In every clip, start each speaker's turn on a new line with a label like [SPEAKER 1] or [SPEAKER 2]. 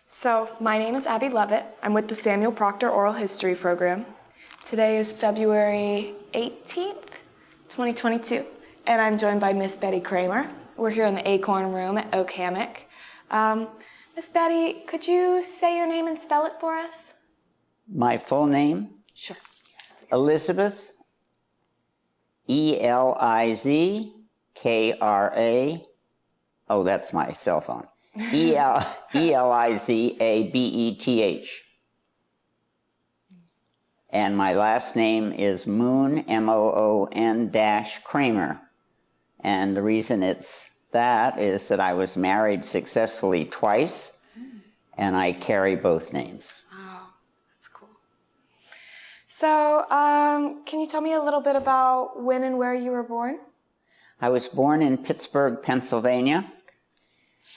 [SPEAKER 1] So, my name is Abby Lovett. I'm with the Samuel Proctor Oral History Program. Today is February 18th, 2022, and I'm joined by Miss Betty Kramer. We're here in the Acorn Room at Oak Hammock. Miss Betty, could you say your name and spell it for us?
[SPEAKER 2] My full name?
[SPEAKER 1] Sure. Yes, please.
[SPEAKER 2] Elizabeth, Elizkra, oh, that's my cell phone. Elizabeth. And my last name is Moon, Moon-Kramer. And the reason it's that is that I was married successfully twice, and I carry both names.
[SPEAKER 1] Oh, that's cool. So, can you tell me a little bit about when and where you were born?
[SPEAKER 2] I was born in Pittsburgh, Pennsylvania.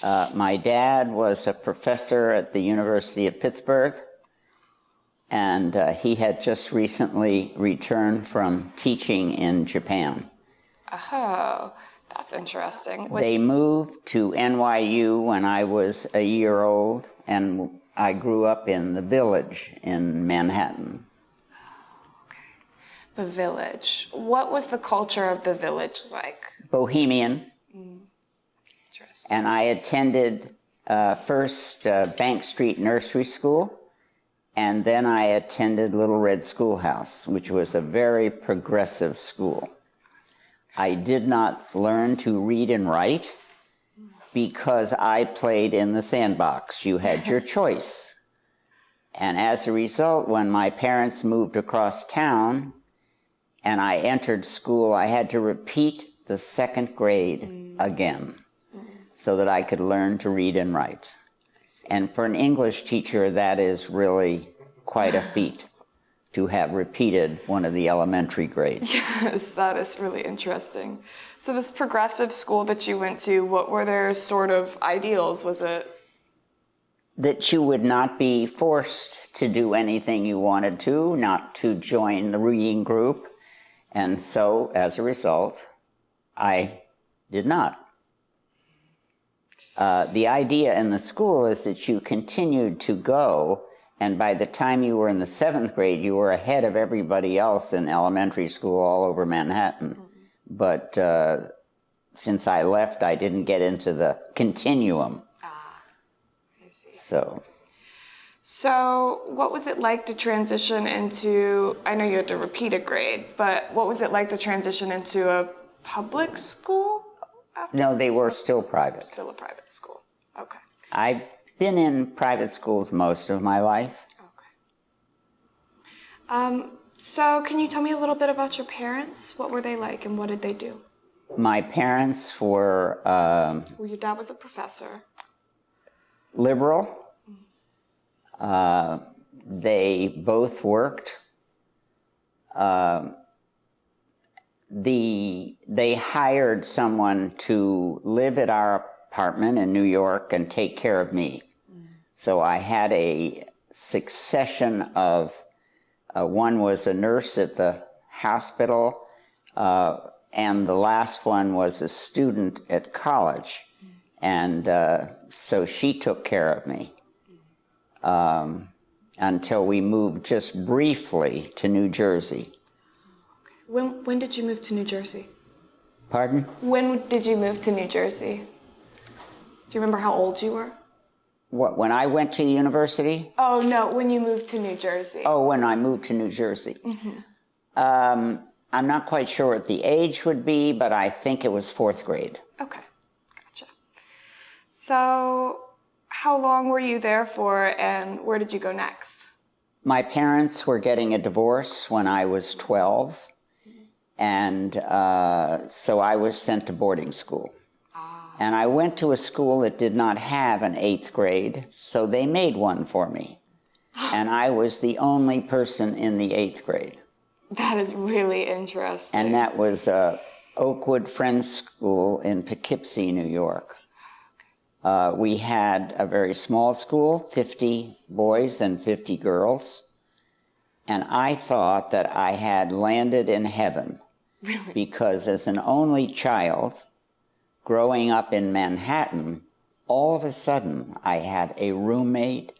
[SPEAKER 2] My dad was a professor at the University of Pittsburgh, and he had just recently returned from teaching in Japan.
[SPEAKER 1] Oh, that's interesting.
[SPEAKER 2] They moved to NYU when I was a year old, and I grew up in the Village in Manhattan.
[SPEAKER 1] Okay. The Village. What was the culture of the Village like?
[SPEAKER 2] Bohemian.
[SPEAKER 1] Interesting.
[SPEAKER 2] And I attended first Bank Street Nursery School, and then I attended Little Red Schoolhouse, which was a very progressive school. I did not learn to read and write because I played in the sandbox. You had your choice. And as a result, when my parents moved across town and I entered school, I had to repeat the second grade again so that I could learn to read and write. And for an English teacher, that is really quite a feat to have repeated one of the elementary grades.
[SPEAKER 1] Yes, that is really interesting. So this progressive school that you went to, what were their sort of ideals? Was it?
[SPEAKER 2] That you would not be forced to do anything you wanted to, not to join the reading group. And so, as a result, I did not. The idea in the school is that you continued to go, and by the time you were in the 7th grade, you were ahead of everybody else in elementary school all over Manhattan. But since I left, I didn't get into the continuum.
[SPEAKER 1] Ah, I see.
[SPEAKER 2] So
[SPEAKER 1] what was it like to transition into, I know you had to repeat a grade, but what was it like to transition into a public school?
[SPEAKER 2] No, they were still private.
[SPEAKER 1] Still a private school. Okay.
[SPEAKER 2] I've been in private schools most of my life.
[SPEAKER 1] Okay. So can you tell me a little bit about your parents? What were they like and what did they do?
[SPEAKER 2] My parents were
[SPEAKER 1] Well, your dad was a professor.
[SPEAKER 2] liberal. They both worked. They hired someone to live at our apartment in New York and take care of me. So I had a succession of, one was a nurse at the hospital, and the last one was a student at college. And so she took care of me until we moved just briefly to New Jersey.
[SPEAKER 1] When did you move to New Jersey?
[SPEAKER 2] Pardon?
[SPEAKER 1] When did you move to New Jersey? Do you remember how old you were?
[SPEAKER 2] What, when I went to university?
[SPEAKER 1] Oh, no, when you moved to New Jersey.
[SPEAKER 2] Oh, when I moved to New Jersey. I'm not quite sure what the age would be, but I think it was 4th grade.
[SPEAKER 1] Okay, gotcha. So how long were you there for and where did you go next?
[SPEAKER 2] My parents were getting a divorce when I was 12, and so I was sent to boarding school. And I went to a school that did not have an 8th grade, so they made one for me. And I was the only person in the 8th grade.
[SPEAKER 1] That is really interesting.
[SPEAKER 2] And that was a Oakwood Friends School in Poughkeepsie, New York. We had a very small school, 50 boys and 50 girls, and I thought that I had landed in heaven.
[SPEAKER 1] Really?
[SPEAKER 2] Because as an only child, growing up in Manhattan, all of a sudden I had a roommate,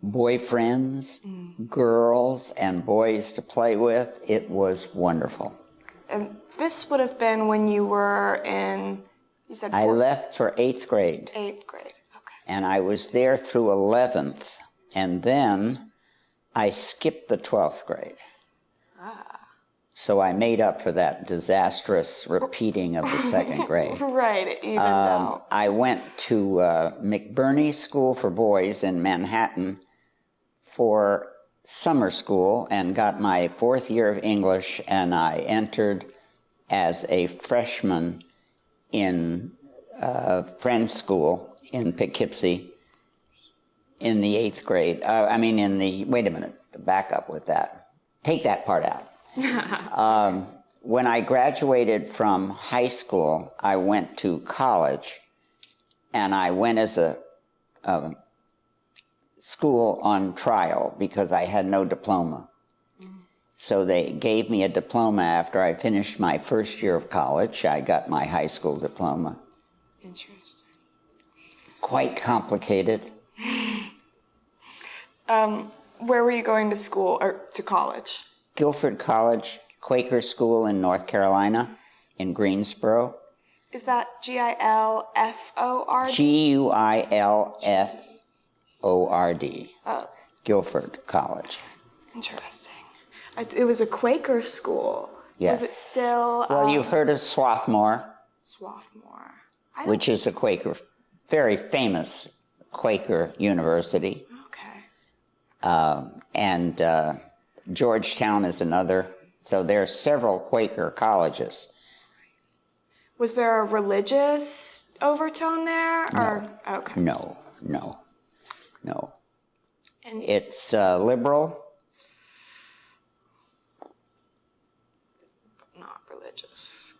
[SPEAKER 2] boyfriends, girls, and boys to play with. It was wonderful.
[SPEAKER 1] And this would have been when you were in, you said
[SPEAKER 2] I left for 8th grade.
[SPEAKER 1] 8th grade, okay.
[SPEAKER 2] And I was there through 11th. And then I skipped the 12th grade. So I made up for that disastrous repeating of the 2nd grade.
[SPEAKER 1] Right, it evened out.
[SPEAKER 2] I went to McBurney School for Boys in Manhattan for summer school and got my 4th year of English, and I entered as a freshman in Friends School in Poughkeepsie in the 8th grade. Wait a minute, back up with that. Take that part out. When I graduated from high school, I went to college, and I went as a school on trial because I had no diploma. So they gave me a diploma after I finished my 1st year of college. I got my high school diploma.
[SPEAKER 1] Interesting.
[SPEAKER 2] Quite complicated.
[SPEAKER 1] Where were you going to school, or to college?
[SPEAKER 2] Guilford College, Quaker School in North Carolina, in Greensboro.
[SPEAKER 1] Is that G-I-L-F-O-R-D?
[SPEAKER 2] Guilford.
[SPEAKER 1] Oh,
[SPEAKER 2] Guilford College.
[SPEAKER 1] interesting. It was a Quaker school.
[SPEAKER 2] Yes.
[SPEAKER 1] Was it still...
[SPEAKER 2] Well, you've heard of Swarthmore,
[SPEAKER 1] Swarthmore.
[SPEAKER 2] which is a Quaker, very famous Quaker university.
[SPEAKER 1] Okay.
[SPEAKER 2] And Georgetown is another. So there are several Quaker colleges.
[SPEAKER 1] Was there a religious overtone there? Or okay.
[SPEAKER 2] No.
[SPEAKER 1] And
[SPEAKER 2] It's liberal.
[SPEAKER 1] not religious.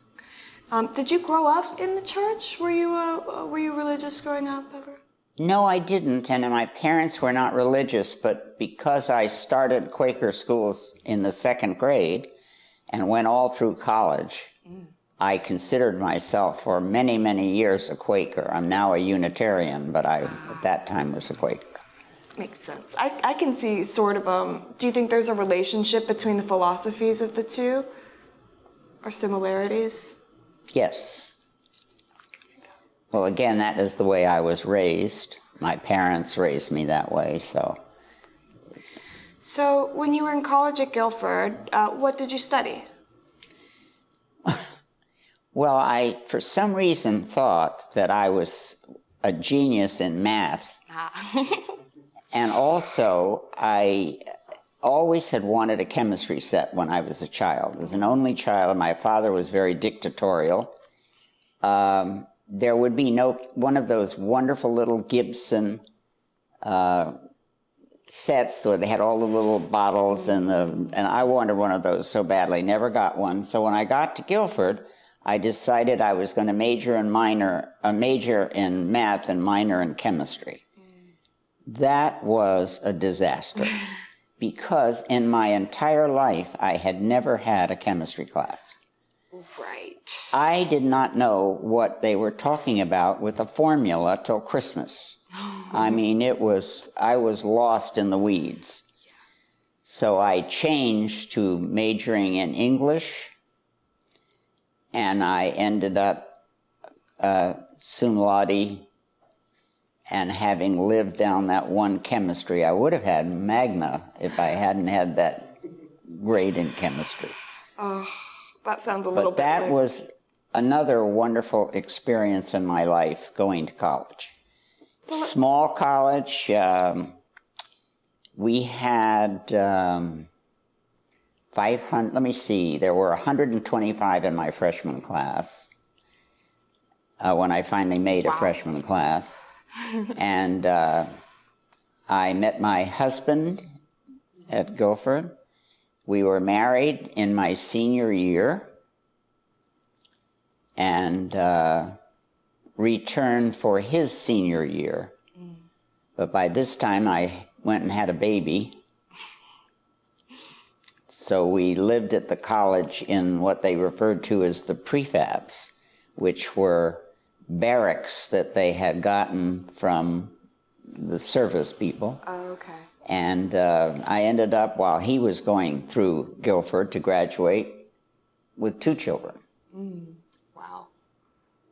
[SPEAKER 1] Did you grow up in the church? Were you religious growing up ever?
[SPEAKER 2] No, I didn't, and my parents were not religious, but because I started Quaker schools in the 2nd grade and went all through college, I considered myself for many, many years a Quaker. I'm now a Unitarian, but I, at that time, was a Quaker.
[SPEAKER 1] Makes sense. I can see sort of, do you think there's a relationship between the philosophies of the two? Or similarities?
[SPEAKER 2] Yes. Well, again, that is the way I was raised. My parents raised me that way, so.
[SPEAKER 1] So, when you were in college at Guilford, what did you study?
[SPEAKER 2] Well, I, for some reason, thought that I was a genius in math. And also, I always had wanted a chemistry set when I was a child. As an only child, my father was very dictatorial. There would be one of those wonderful little Gibson sets where they had all the little bottles and I wanted one of those so badly, never got one. So when I got to Guilford, I decided I was going to major in math and minor in chemistry. That was a disaster because in my entire life I had never had a chemistry class.
[SPEAKER 1] Right.
[SPEAKER 2] I did not know what they were talking about with a formula till Christmas. I mean, I was lost in the weeds. So I changed to majoring in English, and I ended up cum laude, and having lived down that one chemistry, I would have had magna if I hadn't had that grade in chemistry.
[SPEAKER 1] Oh, that sounds a little bit.
[SPEAKER 2] But that was another wonderful experience in my life, going to college. Small college. We had 500, let me see, there were 125 in my freshman class when I finally made a freshman class. And I met my husband at Guilford. We were married in my senior year. and returned for his senior year. But by this time, I went and had a baby. So we lived at the college in what they referred to as the prefabs, which were barracks that they had gotten from the service people.
[SPEAKER 1] Oh, okay.
[SPEAKER 2] And I ended up, while he was going through Guilford to graduate, with 2 children.
[SPEAKER 1] Wow.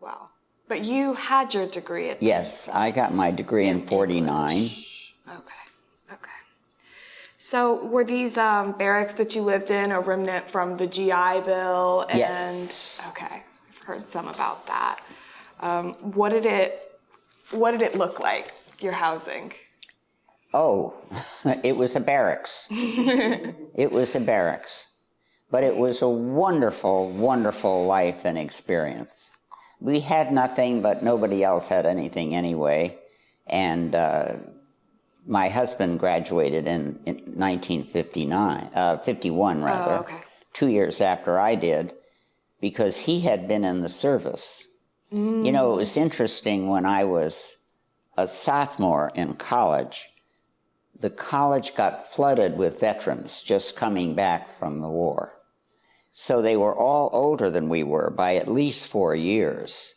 [SPEAKER 1] Wow. But you had your degree at this
[SPEAKER 2] Yes, I got my degree in 49.
[SPEAKER 1] English. Okay. Okay. So were these barracks that you lived in a remnant from the GI Bill? And,
[SPEAKER 2] Yes.
[SPEAKER 1] Okay. I've heard some about that. What did it look like, your housing?
[SPEAKER 2] Oh, it was a barracks. It was a barracks. But it was a wonderful, wonderful life and experience. We had nothing, but nobody else had anything anyway. And my husband graduated in 51 rather,
[SPEAKER 1] Oh, okay.
[SPEAKER 2] 2 years after I did, because he had been in the service. You know, it was interesting when I was a sophomore in college, the college got flooded with veterans just coming back from the war. So they were all older than we were by at least 4 years.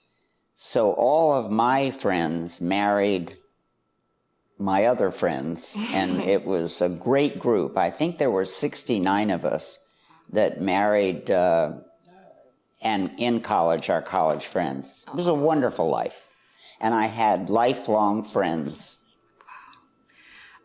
[SPEAKER 2] So all of my friends married my other friends, and it was a great group. I think there were 69 of us that married and in college, our college friends. It was a wonderful life. And I had lifelong friends.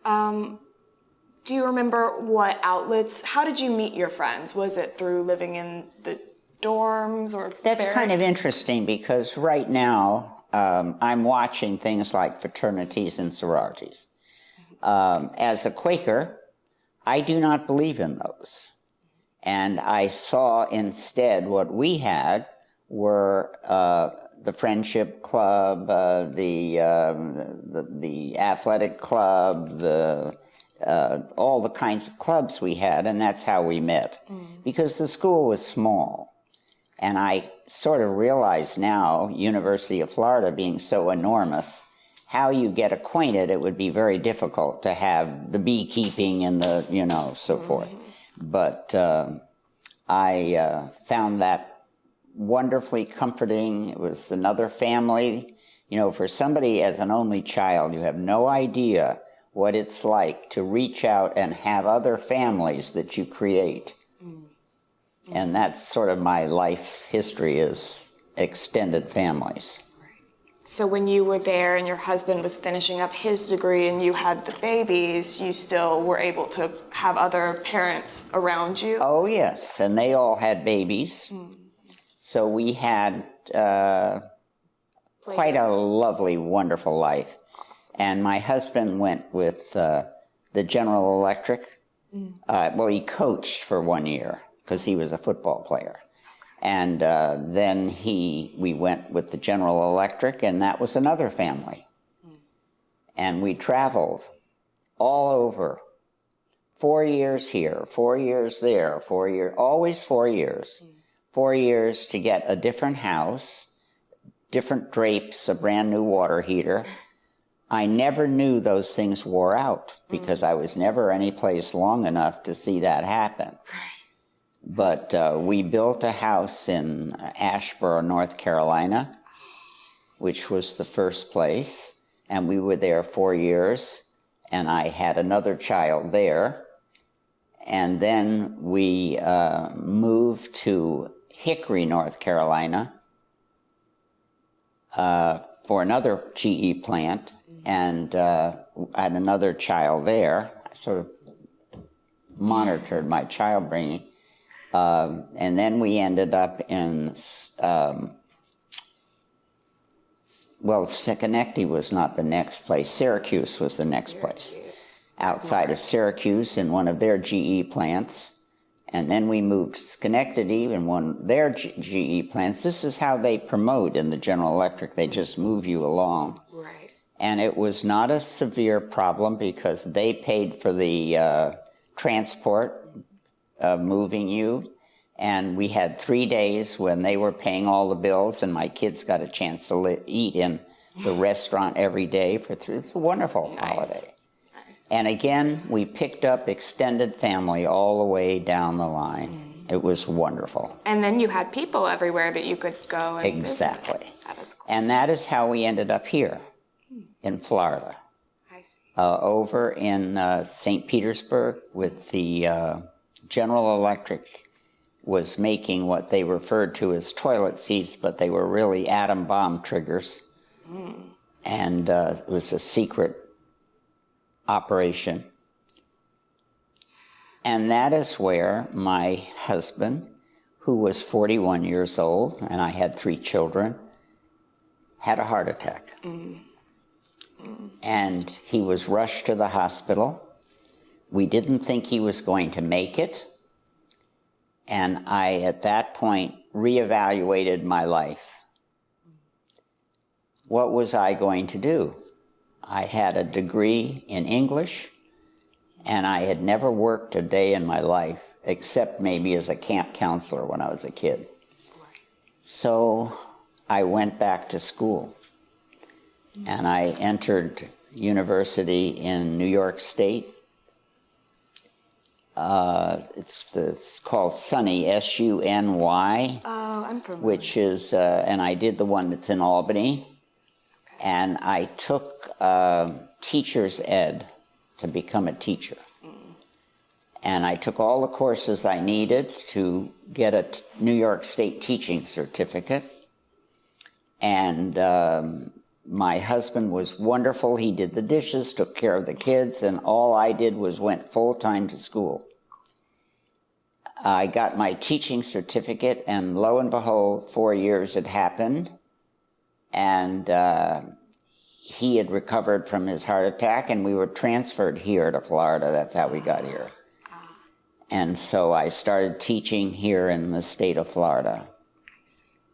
[SPEAKER 1] Do you remember what outlets, how did you meet your friends? Was it through living in the dorms or
[SPEAKER 2] That's
[SPEAKER 1] barracks?
[SPEAKER 2] kind of interesting because right now I'm watching things like fraternities and sororities. As a Quaker, I do not believe in those. And I saw instead what we had were the friendship club, the athletic club, all the kinds of clubs we had, and that's how we met. Because the school was small. And I sort of realize now, University of Florida being so enormous, how you get acquainted, it would be very difficult to have the beekeeping and the, so forth. But I found that wonderfully comforting. It was another family. For somebody as an only child, you have no idea what it's like to reach out and have other families that you create. And that's sort of my life's history, is extended families.
[SPEAKER 1] So when you were there and your husband was finishing up his degree and you had the babies, you still were able to have other parents around you?
[SPEAKER 2] Oh, yes. And they all had babies. So we had quite a lovely, wonderful life.
[SPEAKER 1] Awesome.
[SPEAKER 2] And my husband went with the General Electric. Well, he coached for 1 year because he was a football player. And then we went with the General Electric, and that was another family. And we traveled all over. 4 years here, 4 years there, 4 years, always 4 years. 4 years to get a different house, different drapes, a brand new water heater. I never knew those things wore out because I was never any place long enough to see that happen. But we built a house in Asheboro, North Carolina, which was the first place. And we were there 4 years, and I had another child there. And then we moved to Hickory, North Carolina, for another GE plant, and had another child there. I sort of monitored my child bringing. And then we ended up in, Schenectady was not the next place. Syracuse was the next place. Outside of Syracuse in one of their GE plants. And then we moved to Schenectady in one of their GE plants. This is how they promote in the General Electric. They just move you along.
[SPEAKER 1] Right.
[SPEAKER 2] And it was not a severe problem because they paid for the transport of moving you. And we had 3 days when they were paying all the bills, and my kids got a chance to eat in the restaurant every day for 3. It's a wonderful holiday.
[SPEAKER 1] Nice.
[SPEAKER 2] And again, we picked up extended family all the way down the line. It was wonderful.
[SPEAKER 1] And then you had people everywhere that you could go and
[SPEAKER 2] Exactly.
[SPEAKER 1] visit. That is cool.
[SPEAKER 2] And that is how we ended up here in Florida.
[SPEAKER 1] I see.
[SPEAKER 2] Over in St. Petersburg with the General Electric was making what they referred to as toilet seats, but they were really atom bomb triggers. And it was a secret operation. And that is where my husband, who was 41 years old, and I had 3 children, had a heart attack. And he was rushed to the hospital. We didn't think he was going to make it. And I, at that point, reevaluated my life. What was I going to do? I had a degree in English, and I had never worked a day in my life, except maybe as a camp counselor when I was a kid. So I went back to school, and I entered university in New York State. It's called SUNY, S-U-N-Y.
[SPEAKER 1] Oh, I'm familiar.
[SPEAKER 2] Which is, and I did the one that's in Albany. Okay. And I took teacher's ed to become a teacher. And I took all the courses I needed to get a New York State teaching certificate. And my husband was wonderful. He did the dishes, took care of the kids, and all I did was went full-time to school. I got my teaching certificate, and lo and behold, 4 years had happened, and he had recovered from his heart attack, and we were transferred here to Florida. That's how we got here. And so I started teaching here in the state of Florida.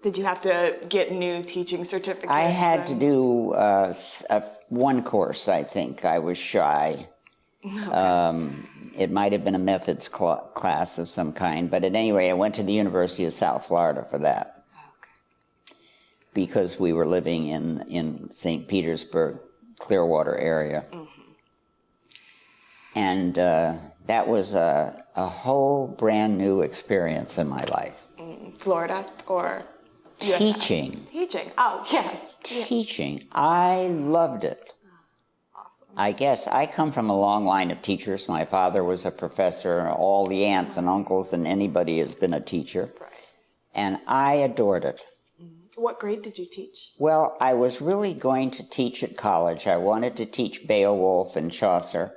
[SPEAKER 1] Did you have to get new teaching certificates?
[SPEAKER 2] I had to do one course, I think. I was shy. Okay. It might have been a methods class of some kind, but at any rate, I went to the University of South Florida for that. Okay. Because we were living in St. Petersburg, Clearwater area. And that was a whole brand new experience in my life.
[SPEAKER 1] Florida or USA?
[SPEAKER 2] Teaching.
[SPEAKER 1] Teaching. Oh, yes.
[SPEAKER 2] Teaching. I loved it.
[SPEAKER 1] Awesome.
[SPEAKER 2] I guess I come from a long line of teachers. My father was a professor. All the aunts and uncles and anybody has been a teacher.
[SPEAKER 1] Right.
[SPEAKER 2] And I adored it.
[SPEAKER 1] What grade did you teach?
[SPEAKER 2] Well, I was really going to teach at college. I wanted to teach Beowulf and Chaucer,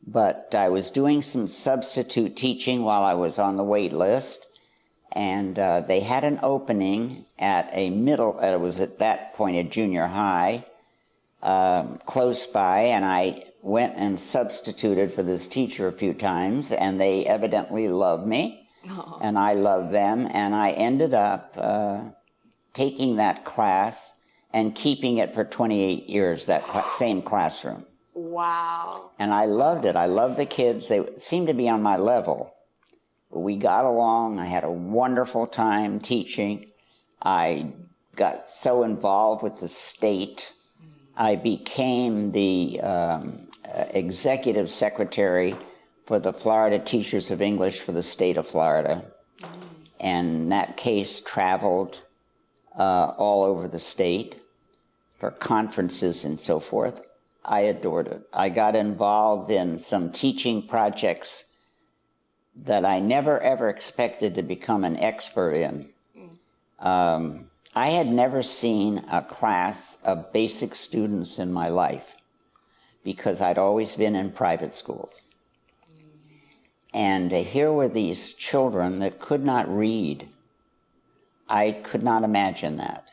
[SPEAKER 2] but I was doing some substitute teaching while I was on the wait list. And they had an opening at a middle, it was at that point a junior high, close by, and I went and substituted for this teacher a few times, and they evidently loved me, and I loved them, and I ended up taking that class and keeping it for 28 years, that same classroom.
[SPEAKER 1] Wow.
[SPEAKER 2] And I loved it. I loved the kids. They seemed to be on my level. We got along. I had a wonderful time teaching. I got so involved with the state. I became the executive secretary for the Florida Teachers of English for the state of Florida. And that case traveled all over the state for conferences and so forth. I adored it. I got involved in some teaching projects that I never, ever expected to become an expert in. I had never seen a class of basic students in my life because I'd always been in private schools. And here were these children that could not read. I could not imagine that.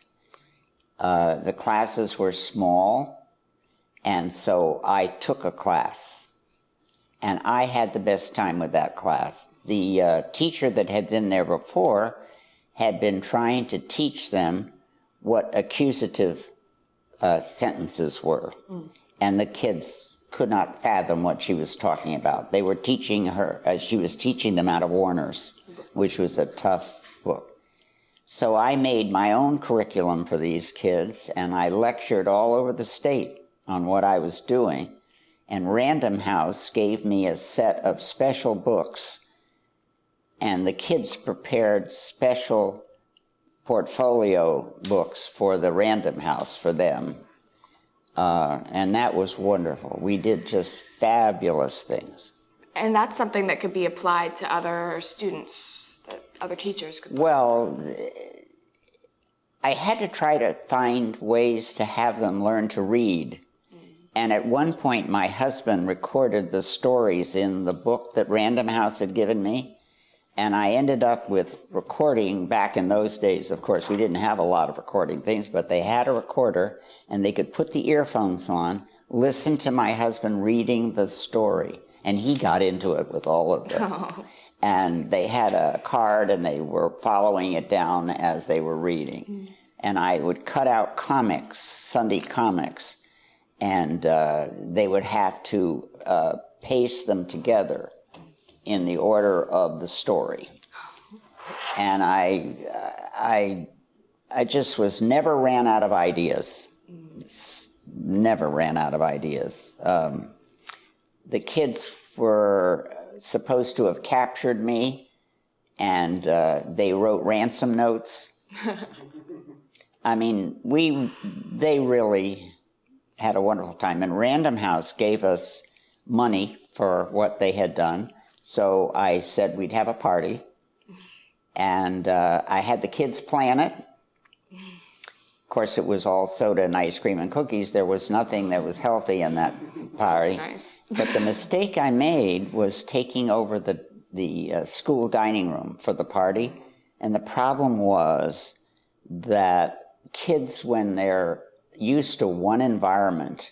[SPEAKER 2] The classes were small, and so I took a class. And I had the best time with that class. The teacher that had been there before had been trying to teach them what accusative sentences were. And the kids could not fathom what she was talking about. They were teaching her, she was teaching them out of Warner's. which was a tough book. So I made my own curriculum for these kids, and I lectured all over the state on what I was doing. And Random House gave me a set of special books, and the kids prepared special portfolio books for the Random House for them. And that was wonderful. We did just fabulous things.
[SPEAKER 1] And that's something that could be applied to other students, that other teachers could.
[SPEAKER 2] Well, I had to try to find ways to have them learn to read. And at one point, my husband recorded the stories in the book that Random House had given me. And I ended up with recording back in those days. Of course, we didn't have a lot of recording things, but they had a recorder, and they could put the earphones on, listen to my husband reading the story. And he got into it with all of them. Oh. And they had a card, and they were following it down as they were reading. Mm. And I would cut out comics, Sunday comics, and they would have to paste them together in the order of the story. And I just never ran out of ideas. Never ran out of ideas. The kids were supposed to have captured me, and they wrote ransom notes. I mean, they really had a wonderful time. And Random House gave us money for what they had done. So I said we'd have a party, and I had the kids plan it. Of course, it was all soda and ice cream and cookies. There was nothing that was healthy in that party. Nice. But the mistake I made was taking over the school dining room for the party. And the problem was that kids, when they're used to one environment,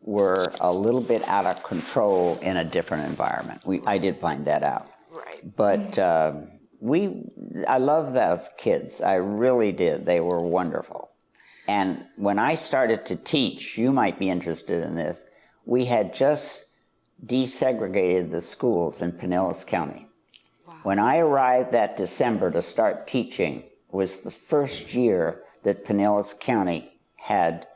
[SPEAKER 2] were a little bit out of control in a different environment. I did find that out. Right. But I love those kids. I really did. They were wonderful. And when I started to teach, you might be interested in this, we had just desegregated the schools in Pinellas County. Wow. When I arrived that December to start teaching was the first year that Pinellas County had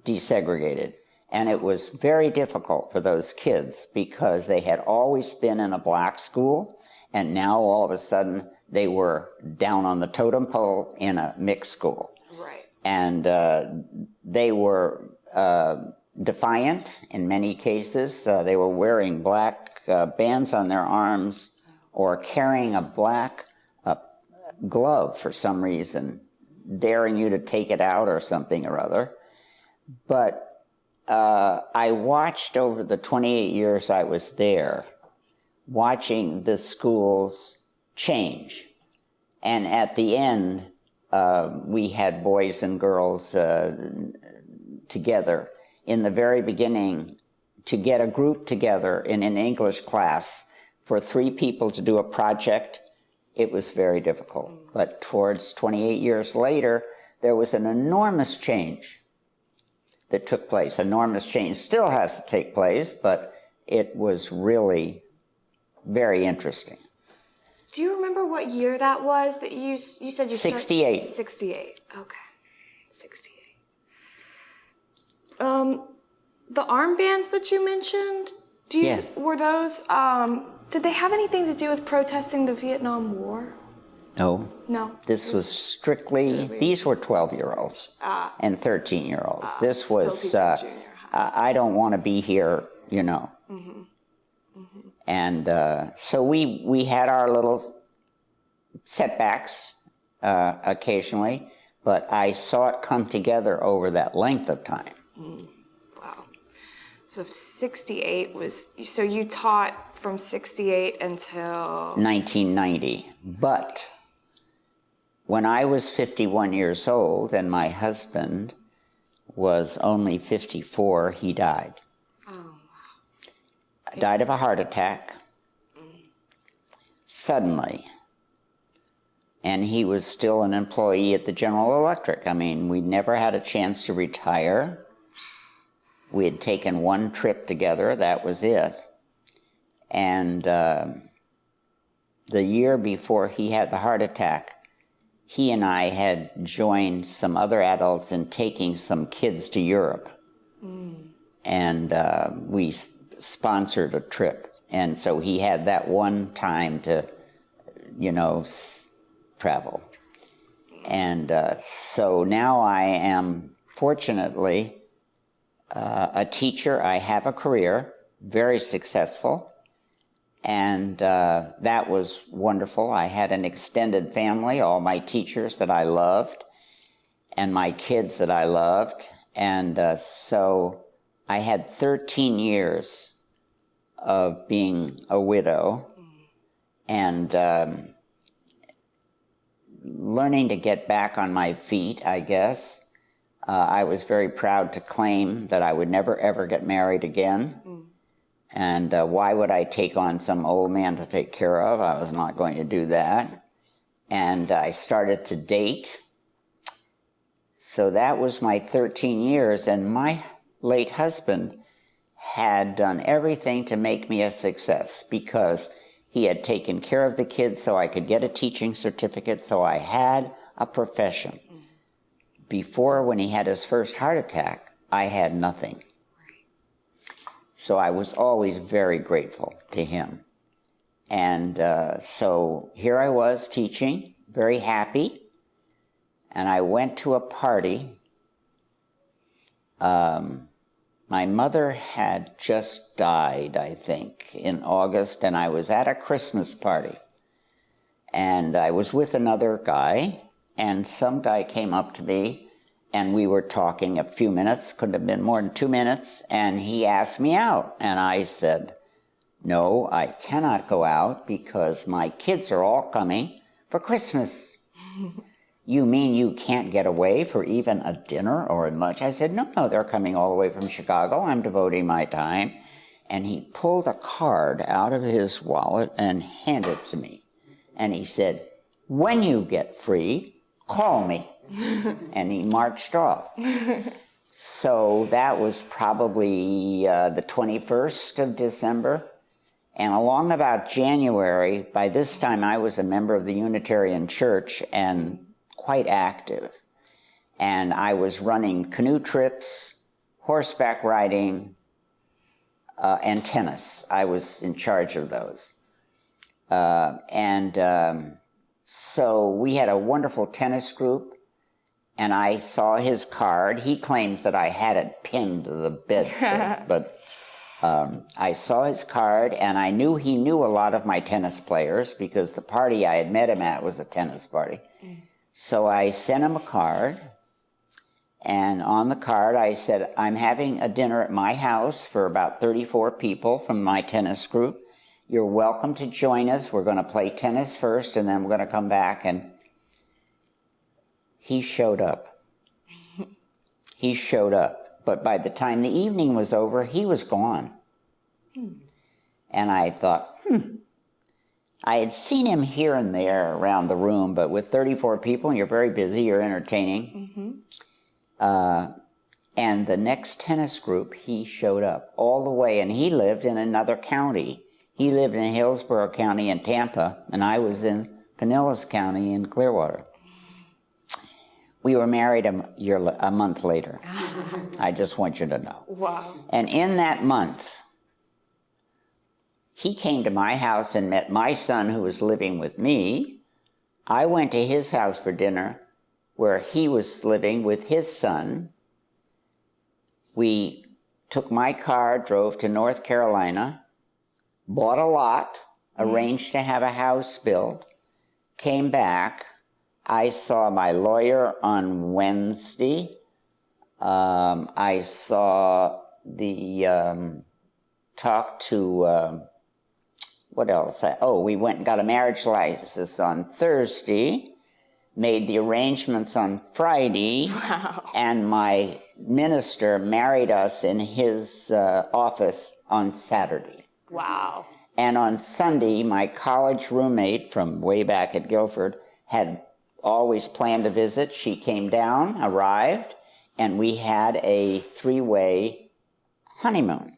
[SPEAKER 2] desegregated. And it was very difficult for those kids because they had always been in a black school, and now all of a sudden they were down on the totem pole in a mixed school. Right. And they were defiant in many cases. They were wearing black bands on their arms or carrying a black glove for some reason, daring you to take it out or something or other. But I watched over the 28 years I was there, watching the schools change. And at the end, we had boys and girls together. In the very beginning, to get a group together in an English class for 3 people to do a project, it was very difficult. But towards 28 years later, there was an enormous change that took place. Enormous change still has to take place, but it was really very interesting.
[SPEAKER 1] Do you remember what year that was that you said you
[SPEAKER 2] 68.
[SPEAKER 1] 68. Okay. 68. The armbands that you mentioned, were those did they have anything to do with protesting the Vietnam War?
[SPEAKER 2] No.
[SPEAKER 1] No.
[SPEAKER 2] This was strictly, these were 12-year-olds and 13-year-olds. This was, I don't want to be here, you know. Mm-hmm. Mm-hmm. And so we had our little setbacks occasionally, but I saw it come together over that length of time.
[SPEAKER 1] Mm. Wow. So 68 was, so you taught from 68 until?
[SPEAKER 2] 1990, but when I was 51 years old and my husband was only 54, he died. Oh, wow. Died of a heart attack, suddenly. And he was still an employee at the General Electric. I mean, we never had a chance to retire. We had taken one trip together, that was it. And the year before he had the heart attack, he and I had joined some other adults in taking some kids to Europe. And we sponsored a trip. And so he had that one time to, travel. And so now I am, fortunately, a teacher. I have a career, very successful. And that was wonderful. I had an extended family, all my teachers that I loved, and my kids that I loved. And so I had 13 years of being a widow and learning to get back on my feet, I guess. I was very proud to claim that I would never, ever get married again. And why would I take on some old man to take care of? I was not going to do that. And I started to date. So that was my 13 years. And my late husband had done everything to make me a success because he had taken care of the kids so I could get a teaching certificate, so I had a profession. Before, when he had his first heart attack, I had nothing. So I was always very grateful to him. And so here I was teaching, very happy. And I went to a party. My mother had just died, I think, in August, and I was at a Christmas party. And I was with another guy, and some guy came up to me, and we were talking a few minutes, couldn't have been more than 2 minutes, and he asked me out. And I said, no, I cannot go out because my kids are all coming for Christmas. You mean you can't get away for even a dinner or a lunch? I said, no, they're coming all the way from Chicago. I'm devoting my time. And he pulled a card out of his wallet and handed it to me. And he said, when you get free, call me. And he marched off. So that was probably the 21st of December. And along about January, by this time I was a member of the Unitarian Church and quite active. And I was running canoe trips, horseback riding, and tennis. I was in charge of those. So we had a wonderful tennis group, and I saw his card. He claims that I had it pinned to the bedstead, but I saw his card, and I knew he knew a lot of my tennis players because the party I had met him at was a tennis party. So I sent him a card, and on the card I said, I'm having a dinner at my house for about 34 people from my tennis group. You're welcome to join us. We're going to play tennis first, and then we're going to come back. And he showed up. He showed up. But by the time the evening was over, he was gone. And I thought, I had seen him here and there around the room, but with 34 people, and you're very busy, you're entertaining. And the next tennis group, he showed up all the way, and he lived in another county. He lived in Hillsborough County in Tampa, and I was in Pinellas County in Clearwater. We were married a month later. I just want you to know.
[SPEAKER 1] Wow.
[SPEAKER 2] And in that month, he came to my house and met my son who was living with me. I went to his house for dinner where he was living with his son. We took my car, drove to North Carolina, bought a lot, arranged to have a house built, came back. I saw my lawyer on Wednesday. I saw talked to, what else? We went and got a marriage license on Thursday, made the arrangements on Friday, and my minister married us in his office on Saturday.
[SPEAKER 1] Wow.
[SPEAKER 2] And on Sunday, my college roommate from way back at Guilford had always planned to visit. She came down, arrived, and we had a 3-way honeymoon.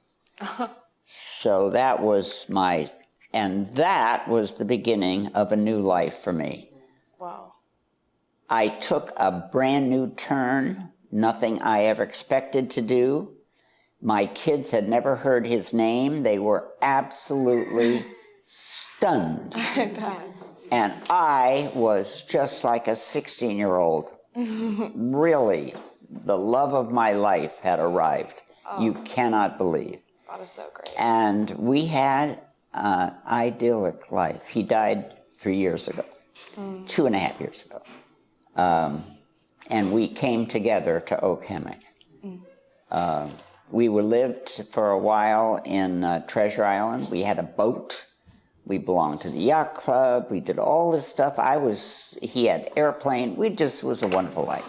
[SPEAKER 2] So that was my And that was the beginning of a new life for me.
[SPEAKER 1] Wow.
[SPEAKER 2] I took a brand new turn, nothing I ever expected to do. My kids had never heard his name. They were absolutely stunned.
[SPEAKER 1] I bet.
[SPEAKER 2] And I was just like a 16-year-old. Really, the love of my life had arrived. Oh. You cannot believe.
[SPEAKER 1] That is so great.
[SPEAKER 2] And we had an idyllic life. He died 3 years ago, 2.5 years ago. And we came together to Oak Hammock. We lived for a while in Treasure Island. We had a boat. We belonged to the yacht club. We did all this stuff. He had airplane. It was a wonderful life.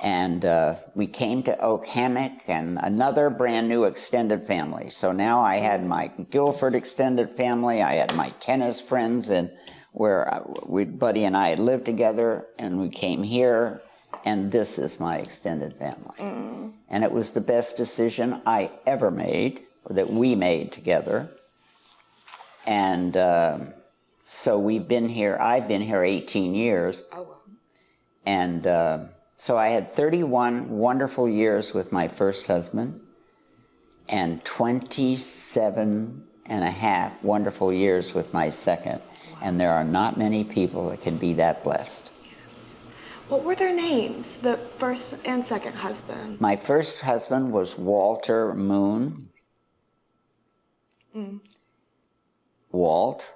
[SPEAKER 2] And we came to Oak Hammock and another brand new extended family. So now I had my Guilford extended family. I had my tennis friends, and where Buddy and I had lived together, and we came here. And this is my extended family. And it was the best decision I ever made, or that we made together. And so we've been here, I've been here 18 years. Oh, wow. And so I had 31 wonderful years with my first husband, and 27 and a half wonderful years with my second. Wow. And there are not many people that can be that blessed.
[SPEAKER 1] What were their names, the first and second husband?
[SPEAKER 2] My first husband was Walter Moon. Walt.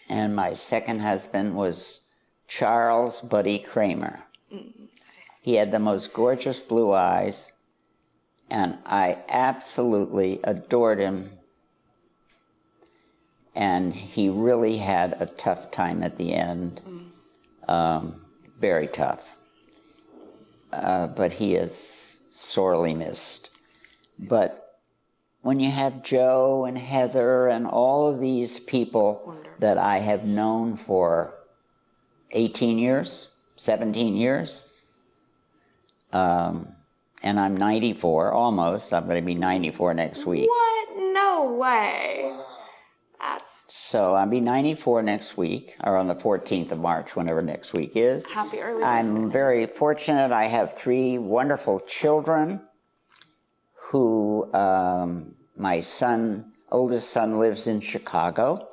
[SPEAKER 2] And my second husband was Charles Buddy Kramer. Nice. He had the most gorgeous blue eyes, and I absolutely adored him. And he really had a tough time at the end. Very tough. But he is sorely missed. But when you have Joe and Heather and all of these people that I have known for 18 years, 17 years, and I'm 94, almost. I'm going to be 94 next week.
[SPEAKER 1] What? No way.
[SPEAKER 2] So I'll be 94 next week, or on the 14th of March, whenever next week is.
[SPEAKER 1] Happy early birthday.
[SPEAKER 2] I'm very fortunate. I have 3 wonderful children who, my oldest son lives in Chicago,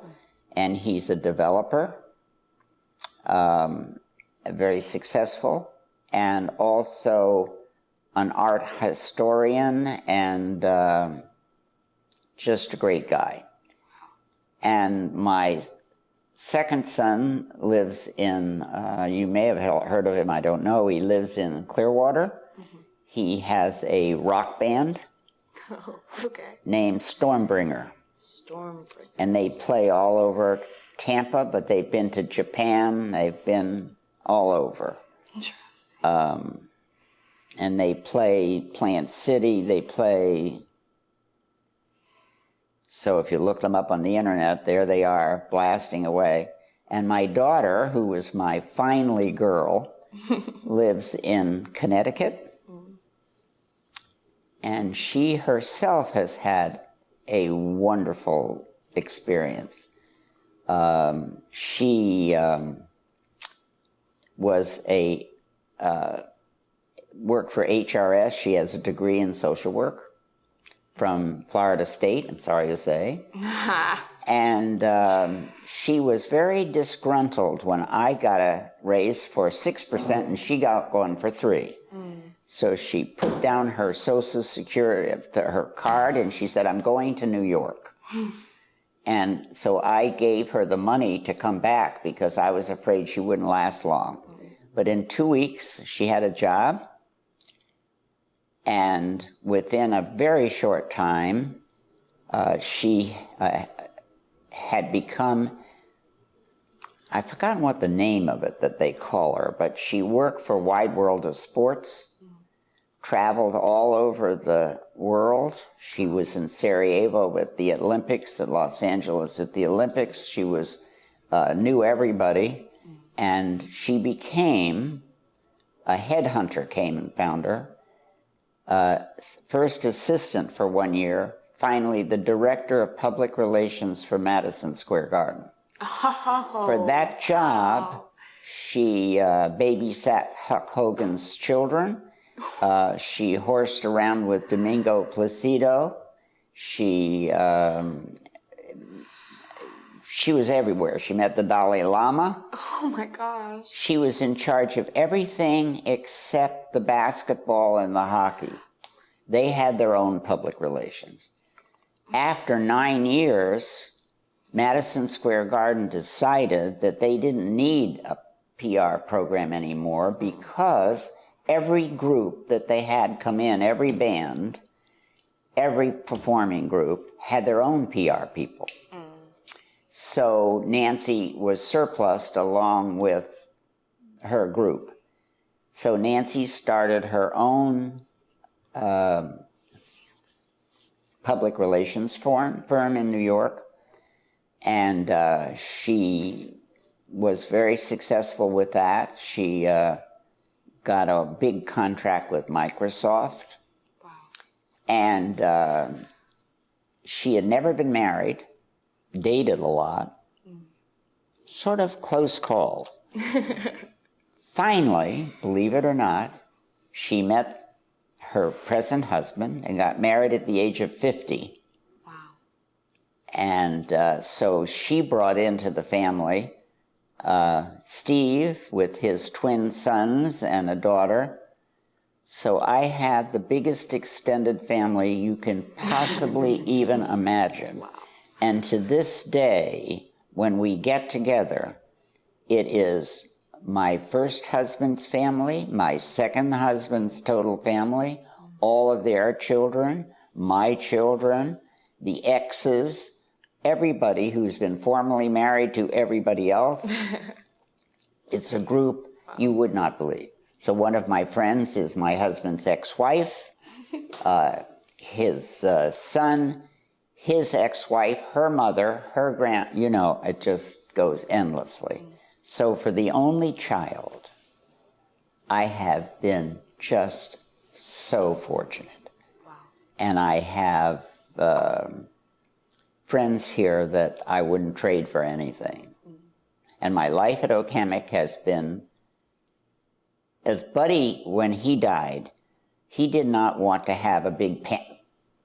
[SPEAKER 2] and he's a developer, very successful, and also an art historian, and just a great guy. And my second son lives in, you may have heard of him, I don't know, he lives in Clearwater. He has a rock band named Stormbringer. And they play all over Tampa, but they've been to Japan, they've been all over. Interesting. And they play Plant City, they play... So if you look them up on the internet, there they are, blasting away. And my daughter, who was my finally girl, lives in Connecticut. And she herself has had a wonderful experience. She was worked for HRS. She has a degree in social work from Florida State, I'm sorry to say. And she was very disgruntled when I got a raise for 6% and she got one for 3%. So she put down her Social Security, her card, and she said, I'm going to New York. And so I gave her the money to come back because I was afraid she wouldn't last long. But in 2 weeks, she had a job. And within a very short time, she had become, I've forgotten what the name of it that they call her, but she worked for Wide World of Sports, traveled all over the world. She was in Sarajevo at the Olympics, in Los Angeles at the Olympics. She knew everybody, and she became, a headhunter came and found her, first assistant for 1 year, finally the director of public relations for Madison Square Garden.
[SPEAKER 1] Oh,
[SPEAKER 2] For that job,
[SPEAKER 1] wow.
[SPEAKER 2] she babysat Huck Hogan's children. She horsed around with Domingo Placido. She was everywhere. She met the Dalai Lama.
[SPEAKER 1] Oh my gosh.
[SPEAKER 2] She was in charge of everything except the basketball and the hockey. They had their own public relations. After 9 years, Madison Square Garden decided that they didn't need a PR program anymore because every group that they had come in, every band, every performing group, had their own PR people. So Nancy was surplused along with her group. So Nancy started her own public relations firm in New York, and she was very successful with that. She got a big contract with Microsoft.
[SPEAKER 1] Wow.
[SPEAKER 2] And she had never been married, dated a lot, sort of close calls. Finally, believe it or not, she met her present husband and got married at the age of 50.
[SPEAKER 1] Wow.
[SPEAKER 2] And so she brought into the family Steve with his twin sons and a daughter. So I have the biggest extended family you can possibly even imagine.
[SPEAKER 1] Wow.
[SPEAKER 2] And to this day, when we get together, it is my first husband's family, my second husband's total family, all of their children, my children, the exes, everybody who's been formally married to everybody else. It's a group you would not believe. So one of my friends is my husband's ex-wife, his son, his ex-wife, her mother, her it just goes endlessly. So for the only child, I have been just so fortunate.
[SPEAKER 1] Wow.
[SPEAKER 2] And I have friends here that I wouldn't trade for anything. And my life at Oak Hammock has been, as Buddy, when he died, he did not want to have a big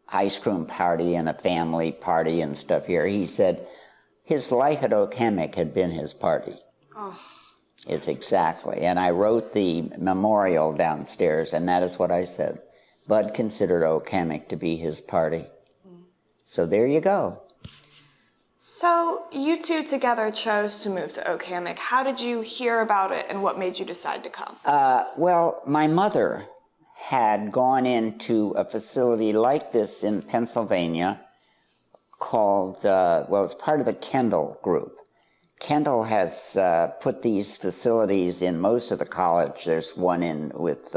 [SPEAKER 2] ice cream party and a family party and stuff here. He said his life at Oak Hammock had been his party.
[SPEAKER 1] Oh.
[SPEAKER 2] It's exactly. And I wrote the memorial downstairs, and that is what I said. Bud considered Oak Hammock to be his party. So there you go.
[SPEAKER 1] So you two together chose to move to Oak Hammock. How did you hear about it, and what made you decide to come?
[SPEAKER 2] Well, my mother had gone into a facility like this in Pennsylvania called, it's part of the Kendall Group. Kendall has put these facilities in most of the college. There's one with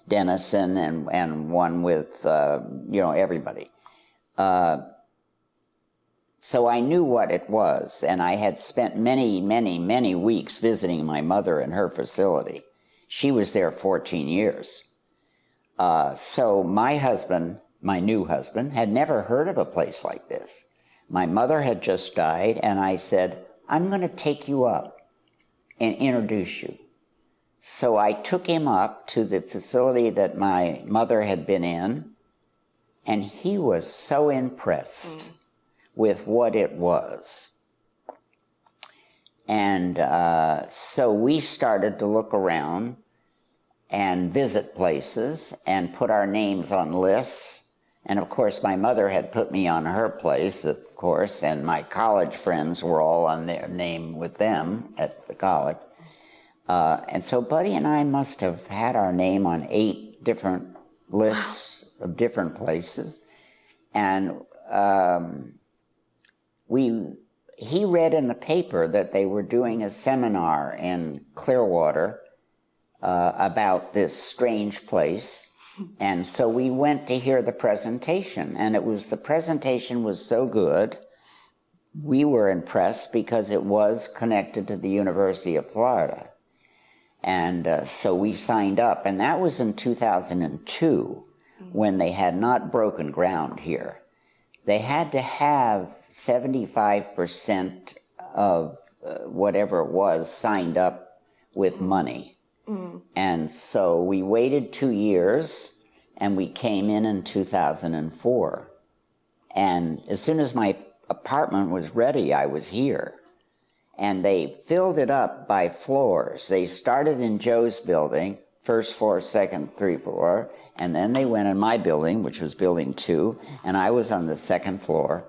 [SPEAKER 2] Denison and one with, everybody. So I knew what it was, and I had spent many, many, many weeks visiting my mother in her facility. She was there 14 years. So my husband, my new husband, had never heard of a place like this. My mother had just died, and I said, I'm going to take you up and introduce you. So I took him up to the facility that my mother had been in, and he was so impressed with what it was. And so we started to look around and visit places and put our names on lists. And of course, my mother had put me on her place, of course, and my college friends were all on their name with them at the college. And so Buddy and I must have had our name on 8 different lists of different places. And he read in the paper that they were doing a seminar in Clearwater about this strange place. And so we went to hear the presentation, and the presentation was so good, we were impressed because it was connected to the University of Florida. And so we signed up, and that was in 2002, when they had not broken ground here. they had to have 75% of whatever it was signed up with money. And so we waited 2 years, and we came in 2004. And as soon as my apartment was ready, I was here. And they filled it up by floors. They started in Joe's building, first floor, second, third floor, and then they went in my building, which was building 2, and I was on the second floor,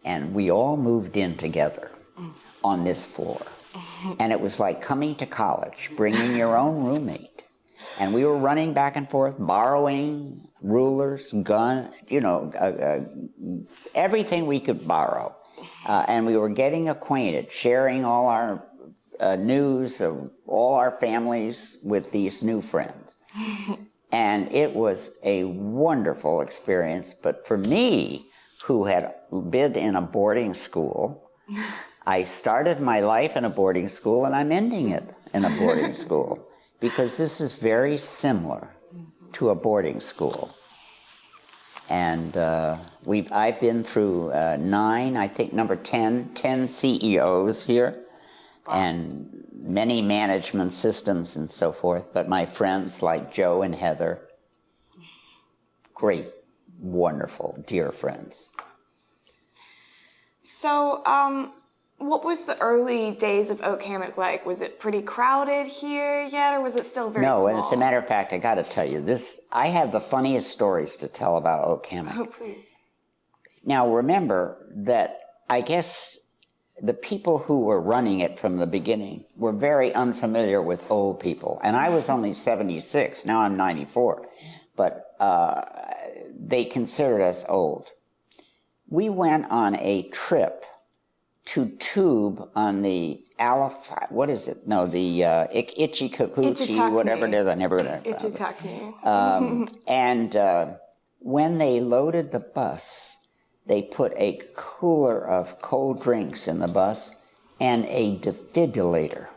[SPEAKER 2] and we all moved in together on this floor. And it was like coming to college, bringing your own roommate. And we were running back and forth, borrowing rulers, everything we could borrow. And we were getting acquainted, sharing all our news of all our families with these new friends. And it was a wonderful experience. But for me, who had been in a boarding school, I started my life in a boarding school, and I'm ending it in a boarding school, because this is very similar to a boarding school. And I've been through 9, I think number 10 CEOs here, and many management systems and so forth. But my friends like Joe and Heather, great, wonderful, dear friends.
[SPEAKER 1] So, what was the early days of Oak Hammock like? Was it pretty crowded here yet, or was it still very small?
[SPEAKER 2] No, as a matter of fact, I got to tell you this. I have the funniest stories to tell about Oak Hammock.
[SPEAKER 1] Oh, please.
[SPEAKER 2] Now, remember that I guess the people who were running it from the beginning were very unfamiliar with old people. And I was only 76. Now I'm 94. But they considered us old. We went on a trip to Tube on the Itchy-Coochie, whatever it is. I never got it.
[SPEAKER 1] Itchy-Tuckney.
[SPEAKER 2] And when they loaded the bus, they put a cooler of cold drinks in the bus and a defibrillator.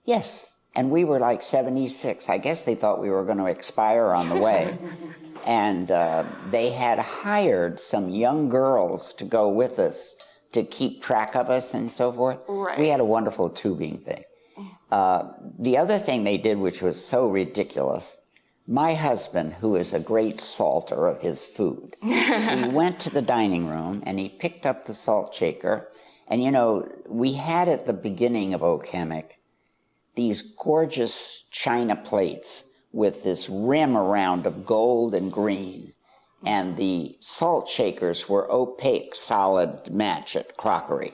[SPEAKER 2] Yes. And we were like 76. I guess they thought we were going to expire on the way. And they had hired some young girls to go with us to keep track of us and so forth.
[SPEAKER 1] Right.
[SPEAKER 2] We had a wonderful tubing thing. The other thing they did, which was so ridiculous, my husband, who is a great salter of his food, he went to the dining room and he picked up the salt shaker. And, we had at the beginning of Oak Hammock these gorgeous china plates with this rim around of gold and green. And the salt shakers were opaque, solid match at crockery.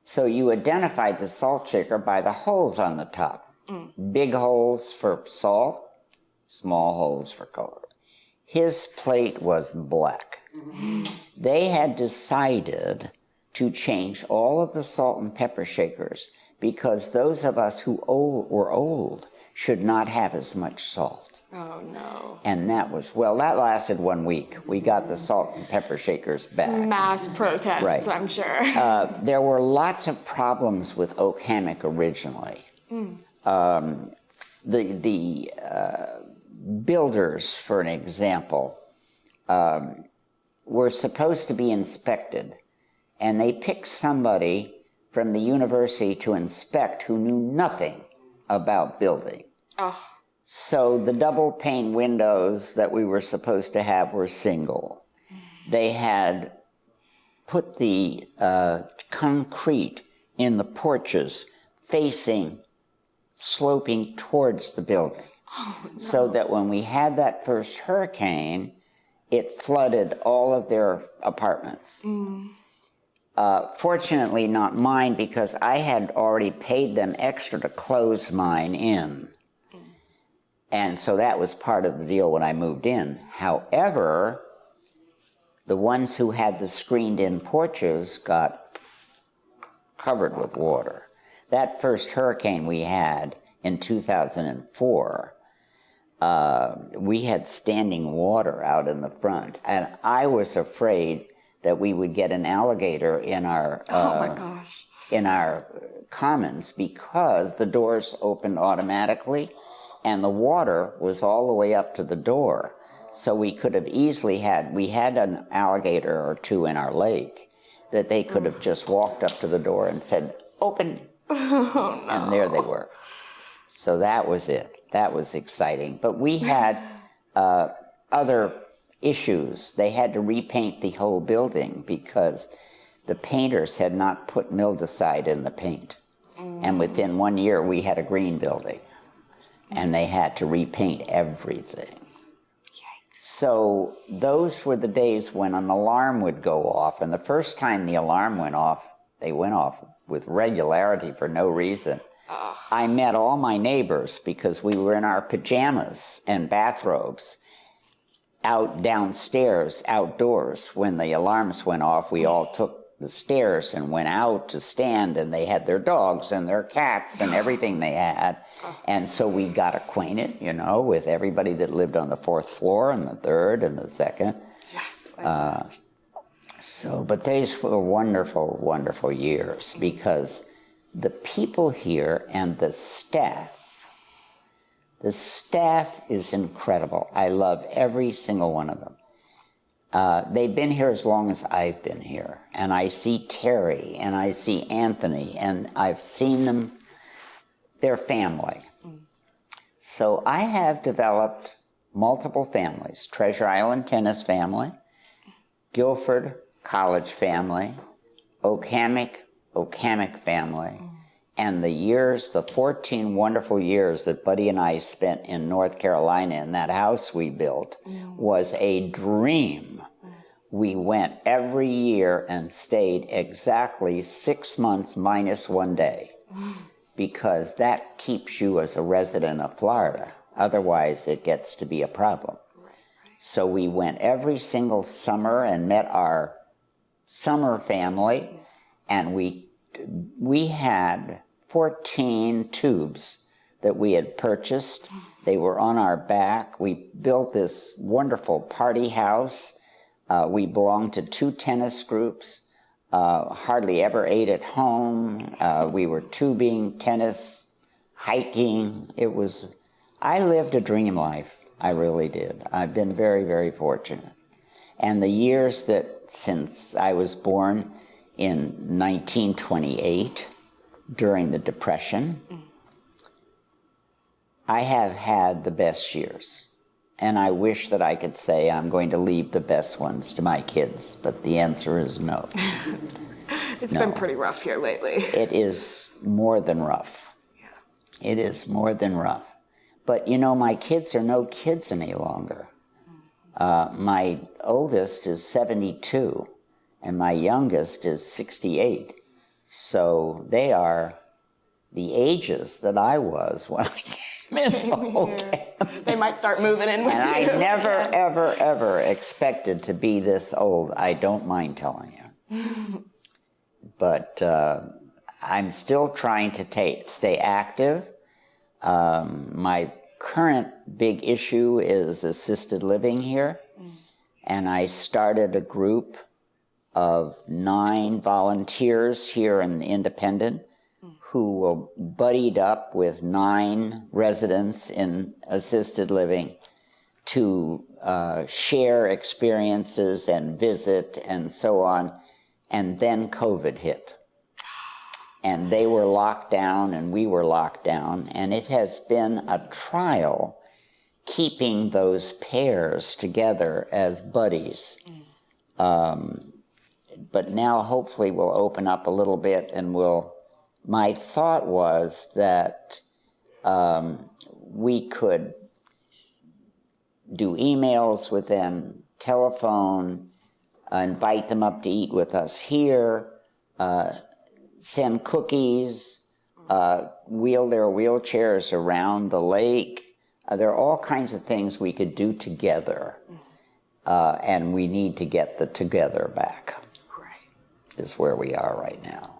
[SPEAKER 2] So you identified the salt shaker by the holes on the top. Big holes for salt, small holes for color. His plate was black. They had decided to change all of the salt and pepper shakers because those of us who were old should not have as much salt.
[SPEAKER 1] Oh, no.
[SPEAKER 2] And that lasted 1 week. We got the salt and pepper shakers back.
[SPEAKER 1] Mass protests,
[SPEAKER 2] right.
[SPEAKER 1] I'm sure.
[SPEAKER 2] There were lots of problems with Oak Hammock originally. The builders, for an example, were supposed to be inspected, and they picked somebody from the university to inspect who knew nothing about building.
[SPEAKER 1] Oh.
[SPEAKER 2] So the double pane windows that we were supposed to have were single. They had put the concrete in the porches sloping towards the building.
[SPEAKER 1] Oh, no.
[SPEAKER 2] So that when we had that first hurricane, it flooded all of their apartments. Fortunately, not mine, because I had already paid them extra to close mine in. And so that was part of the deal when I moved in. However, the ones who had the screened-in porches got covered with water. That first hurricane we had in 2004, we had standing water out in the front. And I was afraid that we would get an alligator in our in our commons, because the doors opened automatically and the water was all the way up to the door. So we could have easily we had an alligator or two in our lake that they could have just walked up to the door and said, "Open."
[SPEAKER 1] Oh, no.
[SPEAKER 2] And there they were. So that was it. That was exciting. But we had other issues. They had to repaint the whole building because the painters had not put mildewcide in the paint. And within 1 year, we had a green building. And they had to repaint everything. So those were the days when an alarm would go off. And the first time the alarm went off, they went off with regularity for no reason. I met all my neighbors because we were in our pajamas and bathrobes out downstairs, outdoors. When the alarms went off, we all took the stairs and went out to stand, and they had their dogs and their cats and everything they had. And so we got acquainted, you know, with everybody that lived on the 4th floor and the 3rd and the 2nd.
[SPEAKER 1] Yes.
[SPEAKER 2] But these were wonderful, wonderful years because the people here and the staff is incredible. I love every single one of them. They've been here as long as I've been here. And I see Terry and I see Anthony and I've seen them, their family. So I have developed multiple families. Treasure Island tennis family, Guilford college family, Hammock family. And the 14 wonderful years that Buddy and I spent in North Carolina in that house we built was a dream. We went every year and stayed exactly 6 months minus 1 day because that keeps you as a resident of Florida. Otherwise, it gets to be a problem. So we went every single summer and met our summer family, and we had 14 tubes that we had purchased. They were on our back. We built this wonderful party house. We belonged to 2 tennis groups, hardly ever ate at home. We were tubing, tennis, hiking. I lived a dream life. I really did. I've been very, very fortunate. And the years that since I was born in 1928, during the Depression, I have had the best years. And I wish that I could say I'm going to leave the best ones to my kids, but the answer is no.
[SPEAKER 1] It's been pretty rough here lately.
[SPEAKER 2] It is more than rough. Yeah. It is more than rough. But, you know, my kids are no kids any longer. My oldest is 72, and my youngest is 68. So they are the ages that I was when I came in. Okay.
[SPEAKER 1] They might start moving in with you.
[SPEAKER 2] And I never, ever, ever expected to be this old. I don't mind telling you. But I'm still trying to stay active. My current big issue is assisted living here. And I started a group of 9 volunteers here in Independent who will buddied up with 9 residents in assisted living to share experiences and visit and so on. And then COVID hit. And they were locked down and we were locked down. And it has been a trial keeping those pairs together as buddies. But now hopefully we'll open up a little bit and my thought was that we could do emails with them, telephone, invite them up to eat with us here, send cookies, wheel their wheelchairs around the lake. There are all kinds of things we could do together, and we need to get the together back, is where we are right now.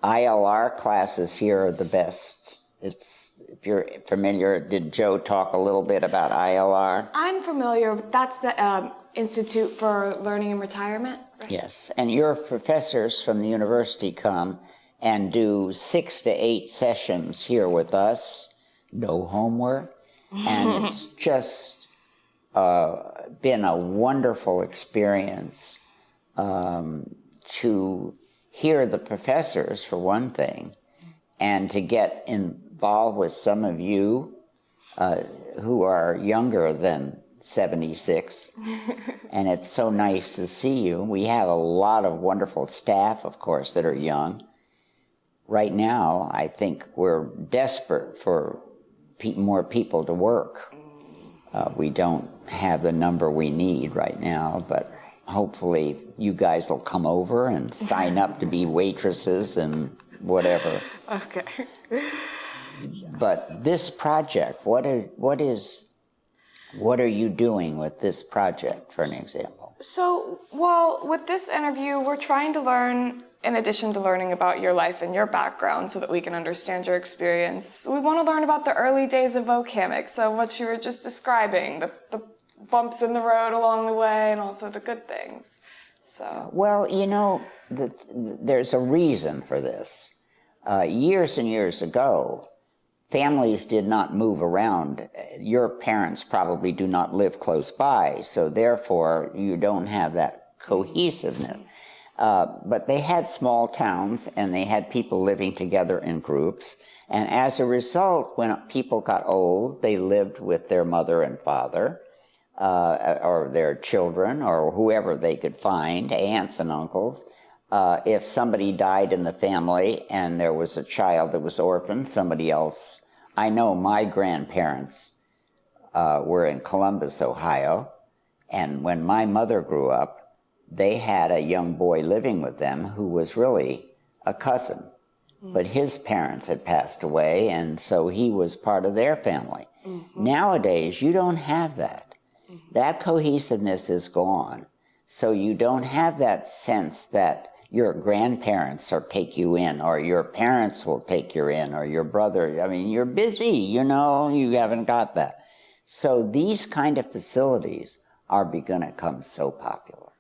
[SPEAKER 2] ILR classes here are the best. If you're familiar, did Joe talk a little bit about ILR?
[SPEAKER 1] I'm familiar. That's the Institute for Learning and Retirement. Right?
[SPEAKER 2] Yes, and your professors from the university come and do 6 to 8 sessions here with us, no homework, and it's just been a wonderful experience to hear the professors, for one thing, and to get involved with some of you who are younger than 76. And it's so nice to see you. We have a lot of wonderful staff, of course, that are young. Right now, I think we're desperate for more people to work. We don't have the number we need right now, but hopefully you guys will come over and sign up to be waitresses and whatever.
[SPEAKER 1] Okay.
[SPEAKER 2] But this project, what are you doing with this project, for an example?
[SPEAKER 1] So, well, with this interview, we're trying to learn, in addition to learning about your life and your background so that we can understand your experience, we want to learn about the early days of Hammock. So what you were just describing, the bumps in the road along the way and also the good things. So.
[SPEAKER 2] Well, you know, there's a reason for this. Years and years ago, families did not move around. Your parents probably do not live close by, so therefore you don't have that cohesiveness. But they had small towns, and they had people living together in groups. And as a result, when people got old, they lived with their mother and father, or their children, or whoever they could find, aunts and uncles. If somebody died in the family and there was a child that was orphaned, somebody else. I know my grandparents were in Columbus, Ohio, and when my mother grew up, they had a young boy living with them who was really a cousin. But his parents had passed away, and so he was part of their family. Nowadays, you don't have that. That cohesiveness is gone. So you don't have that sense that your grandparents will take you in, or your parents will take you in, or your brother. I mean, you're busy, you know, you haven't got that. So these kind of facilities are going to become so popular.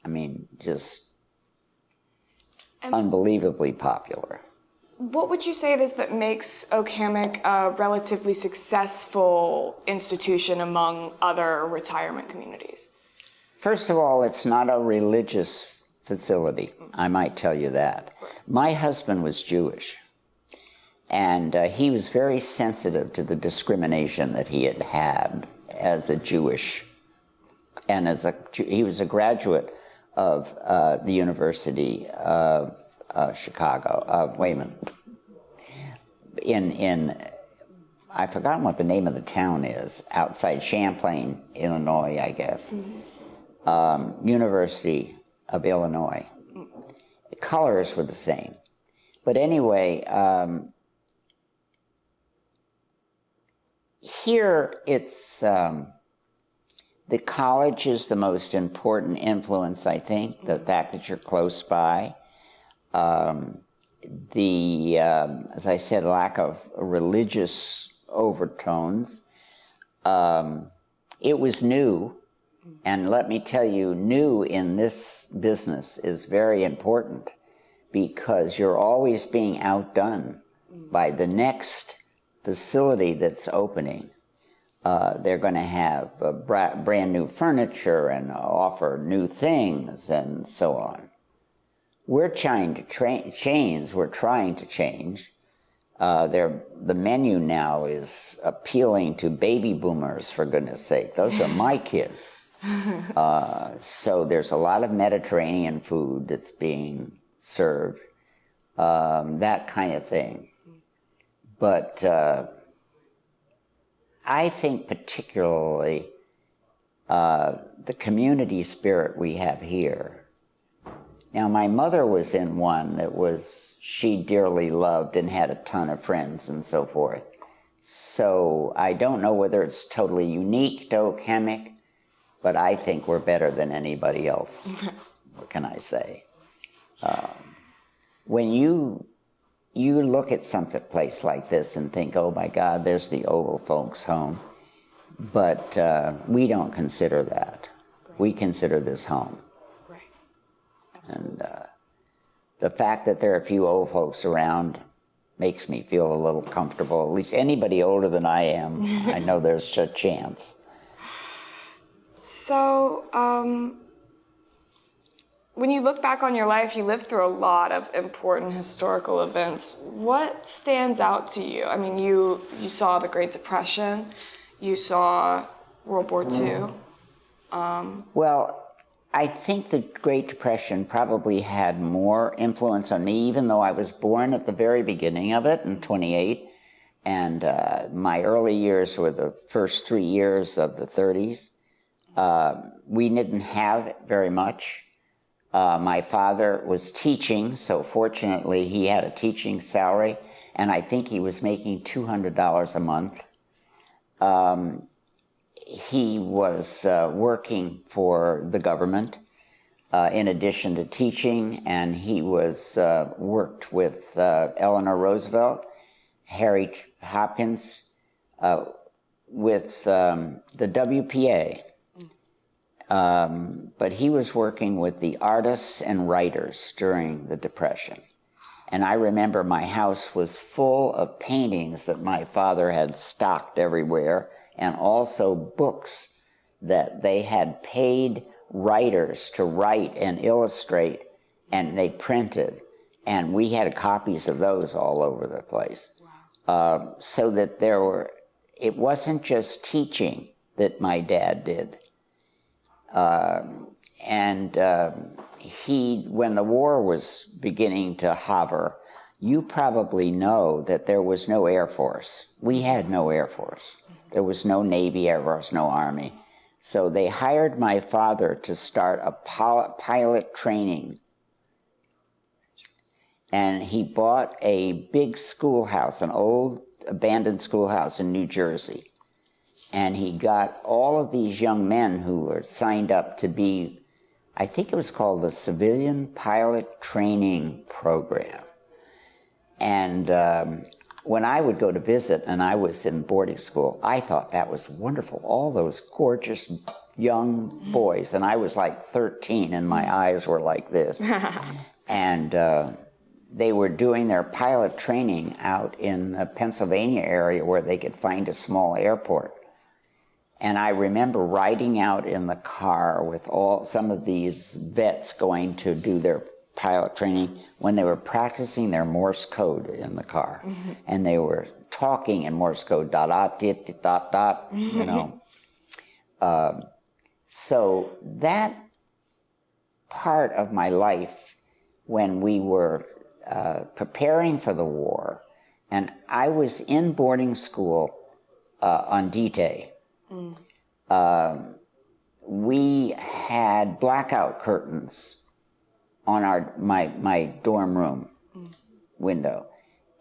[SPEAKER 2] I mean, just unbelievably popular.
[SPEAKER 1] What would you say it is that makes Hammock a relatively successful institution among other retirement communities?
[SPEAKER 2] First of all, it's not a religious facility. I might tell you that. My husband was Jewish, and he was very sensitive to the discrimination that he had had as a Jewish, and he was a graduate of the University of Chicago. Wait a minute. I've forgotten what the name of the town is, outside Champlain, Illinois, I guess. University of Illinois. The colors were the same. But anyway, here it's, the college is the most important influence, I think, the fact that you're close by. As I said, lack of religious overtones. It was new. And let me tell you, new in this business is very important because you're always being outdone by the next facility that's opening. They're going to have brand new furniture and offer new things and so on. We're trying to change. We're trying to change. The menu now is appealing to baby boomers, for goodness sake. Those are my kids. So there's a lot of Mediterranean food that's being served, that kind of thing. But I think particularly the community spirit we have here. Now, my mother was in one that she dearly loved and had a ton of friends and so forth. So I don't know whether it's totally unique to Hammock, but I think we're better than anybody else. What can I say? When you look at some place like this and think, oh my God, there's the old folks' home, but we don't consider that. We consider this home. And the fact that there are a few old folks around makes me feel a little comfortable. At least anybody older than I am, I know there's a chance.
[SPEAKER 1] So, when you look back on your life, you lived through a lot of important historical events. What stands out to you? I mean, you saw the Great Depression, you saw World War II.
[SPEAKER 2] Well, I think the Great Depression probably had more influence on me, even though I was born at the very beginning of it in 28, and my early years were the first 3 years of the 30s. We didn't have very much. My father was teaching, so fortunately he had a teaching salary, and I think he was making $200 a month. He was working for the government in addition to teaching, and he was worked with Eleanor Roosevelt, Harry Hopkins, with the WPA. But he was working with the artists and writers during the Depression. And I remember my house was full of paintings that my father had stocked everywhere, and also books that they had paid writers to write and illustrate, and they printed. And we had copies of those all over the place. Wow. So that it wasn't just teaching that my dad did. When the war was beginning to hover, you probably know that there was no Air Force. We had no Air Force. There was no Navy, Air Force, no Army. So they hired my father to start a pilot training. And he bought a big schoolhouse, an old abandoned schoolhouse in New Jersey. And he got all of these young men who were signed up to be, I think it was called the Civilian Pilot Training Program. And when I would go to visit, and I was in boarding school, I thought that was wonderful. All those gorgeous young boys, and I was like 13, and my eyes were like this. And they were doing their pilot training out in the Pennsylvania area where they could find a small airport. And I remember riding out in the car with some of these vets going to do their pilot training when they were practicing their Morse code in the car. Mm-hmm. And they were talking in Morse code, dot, dot, dit, dot, dot, you know. So that part of my life when we were preparing for the war, and I was in boarding school on D-Day. We had blackout curtains on my dorm room window.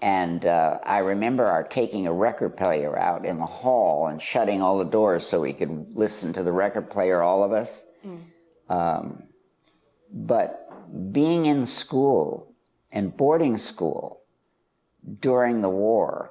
[SPEAKER 2] And I remember taking a record player out in the hall and shutting all the doors so we could listen to the record player, all of us. But being in school and boarding school during the war,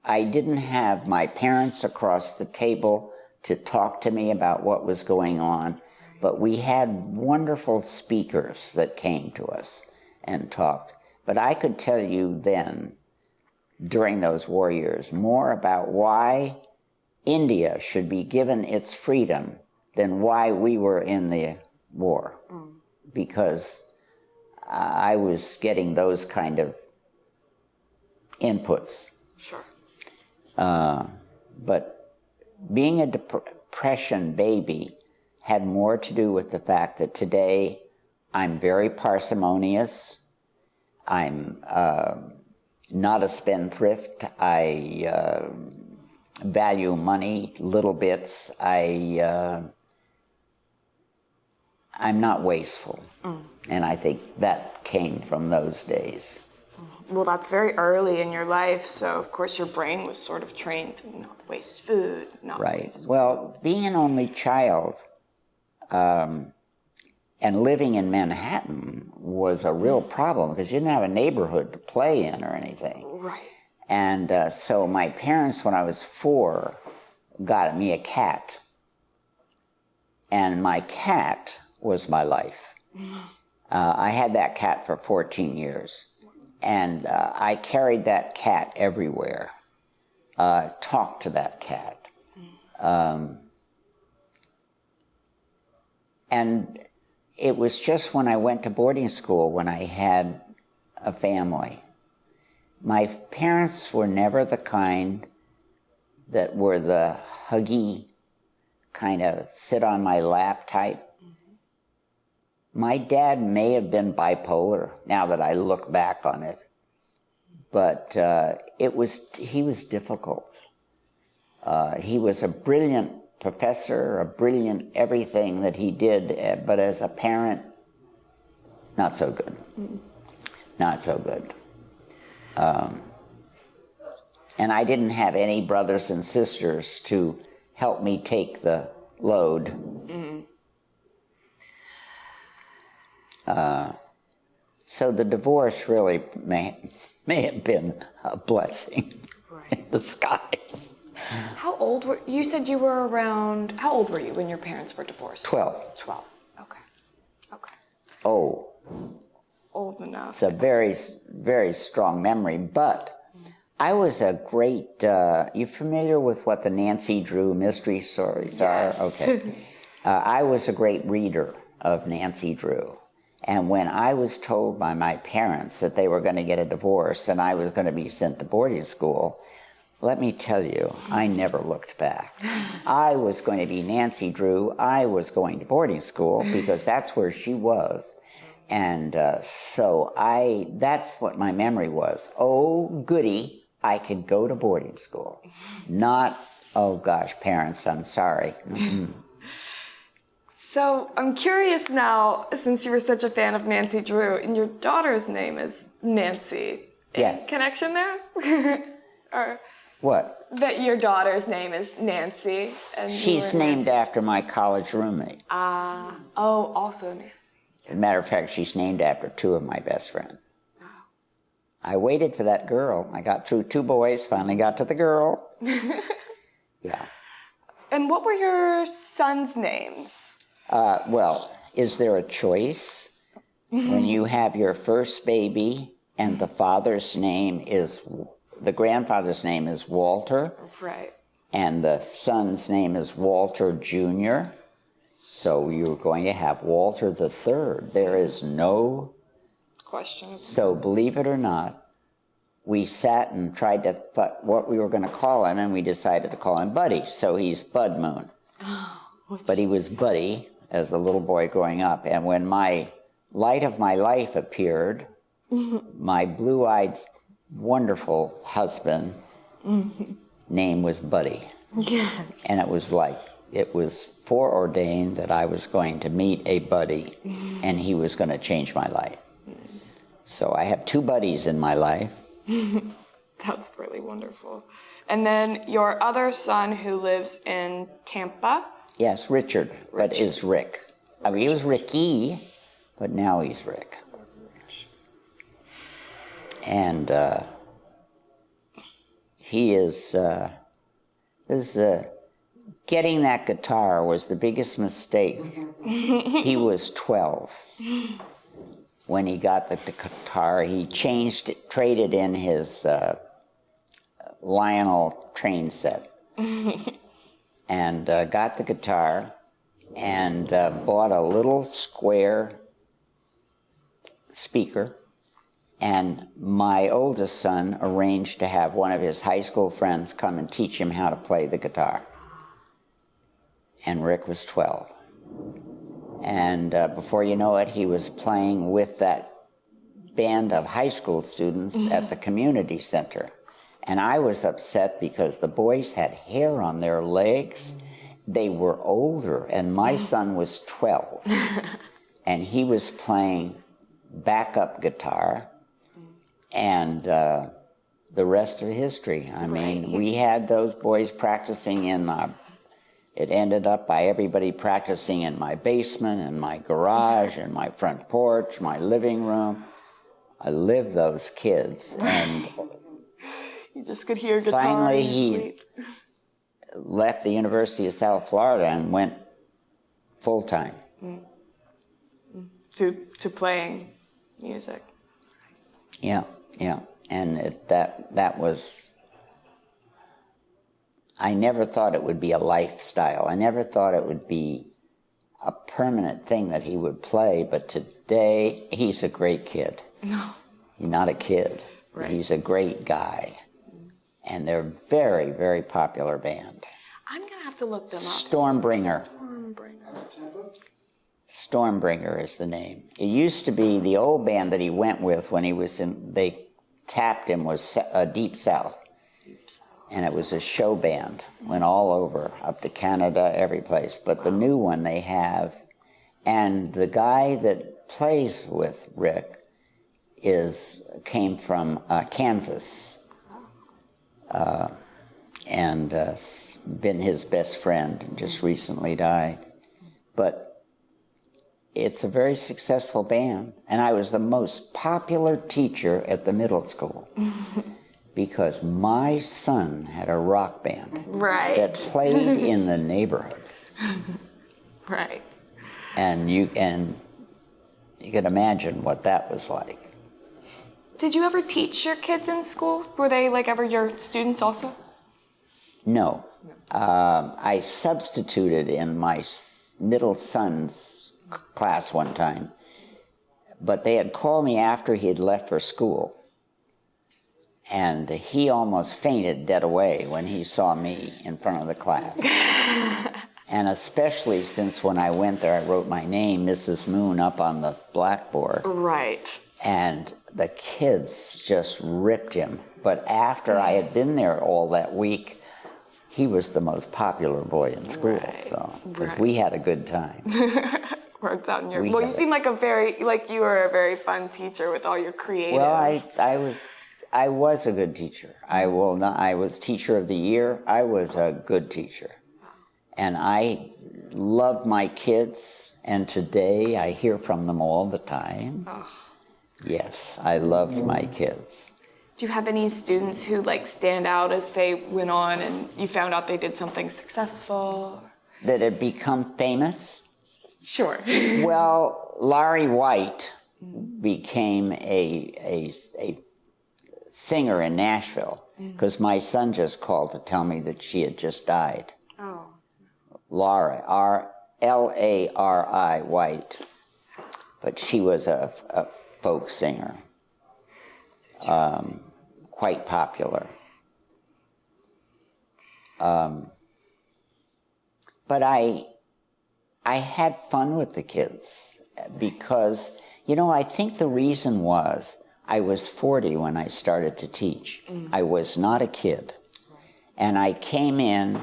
[SPEAKER 2] I didn't have my parents across the table to talk to me about what was going on, but we had wonderful speakers that came to us and talked. But I could tell you then, during those war years, more about why India should be given its freedom than why we were in the war, because I was getting those kind of inputs.
[SPEAKER 1] Sure.
[SPEAKER 2] But being a Depression baby had more to do with the fact that today I'm very parsimonious. I'm not a spendthrift. I value money, little bits. I'm not wasteful. And I think that came from those days.
[SPEAKER 1] Well, that's very early in your life, so of course your brain was sort of trained to not waste food, not waste.
[SPEAKER 2] Well, being an only child and living in Manhattan was a real problem because you didn't have a neighborhood to play in or anything.
[SPEAKER 1] Right.
[SPEAKER 2] And so my parents, when I was 4, got me a cat. And my cat was my life. I had that cat for 14 years. And I carried that cat everywhere, talked to that cat. And it was just when I went to boarding school when I had a family. My parents were never the kind that were the huggy, kind of sit on my lap type. My dad may have been bipolar, now that I look back on it, but he was difficult. He was a brilliant professor, a brilliant everything that he did, but as a parent, not so good. Not so good. And I didn't have any brothers and sisters to help me take the load. So the divorce really may have been a blessing in disguise.
[SPEAKER 1] How old were you? Said you were around. How old were you when your parents were divorced?
[SPEAKER 2] 12.
[SPEAKER 1] 12. Okay. Okay.
[SPEAKER 2] Oh.
[SPEAKER 1] Old enough.
[SPEAKER 2] It's a very, very strong memory, but I was a great, you familiar with what the Nancy Drew mystery stories are? Okay. I was a great reader of Nancy Drew. And when I was told by my parents that they were going to get a divorce and I was going to be sent to boarding school, let me tell you, I never looked back. I was going to be Nancy Drew. I was going to boarding school because that's where she was. And so that's what my memory was. Oh, goody, I could go to boarding school. Not, oh gosh, parents, I'm sorry.
[SPEAKER 1] So I'm curious now, since you were such a fan of Nancy Drew, and your daughter's name is Nancy.
[SPEAKER 2] Yes.
[SPEAKER 1] Connection there? Or
[SPEAKER 2] what?
[SPEAKER 1] that your daughter's name is Nancy. And
[SPEAKER 2] she's named after my college roommate.
[SPEAKER 1] Oh, also Nancy.
[SPEAKER 2] As a matter of fact, she's named after two of my best friends.
[SPEAKER 1] Oh.
[SPEAKER 2] I waited for that girl. I got through 2 boys, finally got to the girl. Yeah.
[SPEAKER 1] And what were your sons' names?
[SPEAKER 2] Well, is there a choice? When you have your first baby and the grandfather's name is Walter.
[SPEAKER 1] Right.
[SPEAKER 2] And the son's name is Walter Jr., so you're going to have Walter the Third. There is no
[SPEAKER 1] question.
[SPEAKER 2] So believe it or not, we sat and tried to what we were going to call him, and we decided to call him Buddy. So he's Bud Moon. But he was Buddy as a little boy growing up. And when my light of my life appeared, my blue-eyed, wonderful husband name was Buddy.
[SPEAKER 1] Yes.
[SPEAKER 2] And it was foreordained that I was going to meet a buddy, and he was going to change my life. So I have 2 buddies in my life.
[SPEAKER 1] That's really wonderful. And then your other son who lives in Tampa?
[SPEAKER 2] Yes, Richard, but is Rick. I mean, he was Ricky, but now he's Rick. And he is getting that guitar was the biggest mistake. He was 12 when he got the guitar. He traded in his Lionel train set and got the guitar and bought a little square speaker. And my oldest son arranged to have one of his high school friends come and teach him how to play the guitar. And Rick was 12. And before you know it, he was playing with that band of high school students at the community center. And I was upset because the boys had hair on their legs. They were older, and my son was 12. And he was playing backup guitar. And the rest of history. I mean, we had those boys practicing it ended up by everybody practicing in my basement, in my garage, in my front porch, my living room. I lived those kids. And
[SPEAKER 1] you just could hear guitar
[SPEAKER 2] finally
[SPEAKER 1] in your sleep.
[SPEAKER 2] Left the University of South Florida and went full-time.
[SPEAKER 1] To playing music.
[SPEAKER 2] Yeah. And that was I never thought it would be a lifestyle. I never thought it would be a permanent thing that he would play, but today he's a great kid.
[SPEAKER 1] No.
[SPEAKER 2] He's not a kid. Right. He's a great guy. And they're a very, very popular band.
[SPEAKER 1] I'm going to have to look them up.
[SPEAKER 2] Stormbringer. Stormbringer is the name. It used to be the old band that he went with when he was they tapped him was Deep South. And it was a show band, went all over, up to Canada, every place. But the new one they have, and the guy that plays with Rick came from Kansas, and been his best friend, and just recently died. But it's a very successful band, and I was the most popular teacher at the middle school. Because my son had a rock band that played in the neighborhood.
[SPEAKER 1] Right.
[SPEAKER 2] And you can imagine what that was like.
[SPEAKER 1] Did you ever teach your kids in school? Were they like ever your students also?
[SPEAKER 2] No. I substituted in my middle son's class one time, but they had called me after he had left for school. And he almost fainted dead away when he saw me in front of the class. And especially since when I went there, I wrote my name, Mrs. Moon, up on the blackboard.
[SPEAKER 1] Right.
[SPEAKER 2] And the kids just ripped him. But after I had been there all that week, he was the most popular boy in school. So, because we had a good time.
[SPEAKER 1] Worked out in your... Well, you seem like you were a very fun teacher with all your creative...
[SPEAKER 2] Well, I was a good teacher. I was teacher of the year. I was a good teacher. And I love my kids, and today I hear from them all the time. Oh. Yes, I loved my kids.
[SPEAKER 1] Do you have any students who stand out as they went on and you found out they did something successful?
[SPEAKER 2] That had become famous?
[SPEAKER 1] Sure.
[SPEAKER 2] Well, Laurie White became a singer in Nashville, because my son just called to tell me that she had just died. Oh. Laurie, L-A-R-I, White. But she was a folk singer, quite popular. But I had fun with the kids because, I think the reason was I was 40 when I started to teach. I was not a kid. And I came in,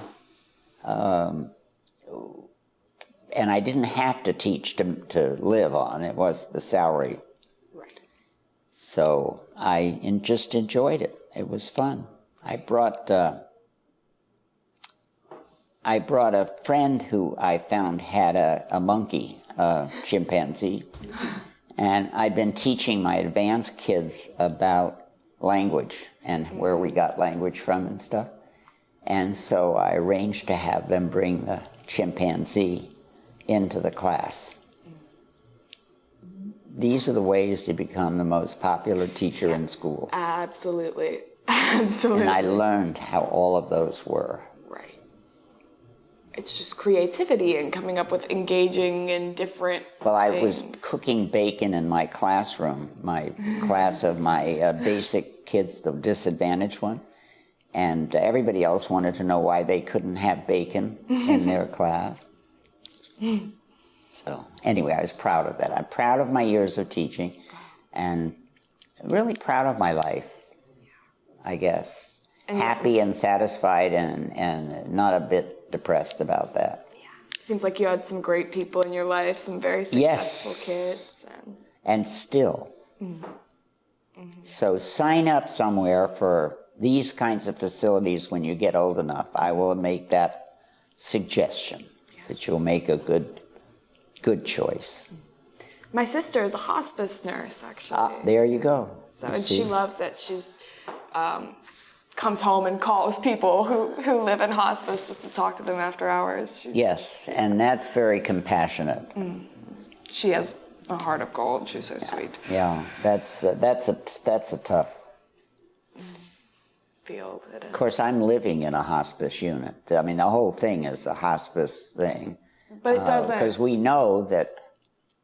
[SPEAKER 2] and I didn't have to teach to live on. It was the salary. Right. So I just enjoyed it. It was fun. I brought a friend who I found had a monkey, a chimpanzee. And I'd been teaching my advanced kids about language and where we got language from and stuff. And so I arranged to have them bring the chimpanzee into the class. These are the ways to become the most popular teacher in school.
[SPEAKER 1] Absolutely. Absolutely.
[SPEAKER 2] And I learned how all of those were.
[SPEAKER 1] It's just creativity and coming up with engaging in different
[SPEAKER 2] I
[SPEAKER 1] things.
[SPEAKER 2] was cooking bacon in my classroom, my class of my basic kids, the disadvantaged one. And everybody else wanted to know why they couldn't have bacon in their class. So anyway, I was proud of that. I'm proud of my years of teaching and really proud of my life, I guess. Happy and satisfied and not a bit depressed about that.
[SPEAKER 1] Yeah. Seems like you had some great people in your life, some very successful kids.
[SPEAKER 2] And still. So sign up somewhere for these kinds of facilities when you get old enough. I will make that suggestion that you'll make a good choice.
[SPEAKER 1] My sister is a hospice nurse, actually.
[SPEAKER 2] There you go.
[SPEAKER 1] So, and she loves it. She's comes home and calls people who live in hospice just to talk to them after hours.
[SPEAKER 2] Yes, and that's very compassionate.
[SPEAKER 1] She has a heart of gold. She's so sweet.
[SPEAKER 2] Yeah, that's a tough.
[SPEAKER 1] field it is.
[SPEAKER 2] Of course, I'm living in a hospice unit. I mean, the whole thing is a hospice thing.
[SPEAKER 1] But it doesn't...
[SPEAKER 2] Because we know that,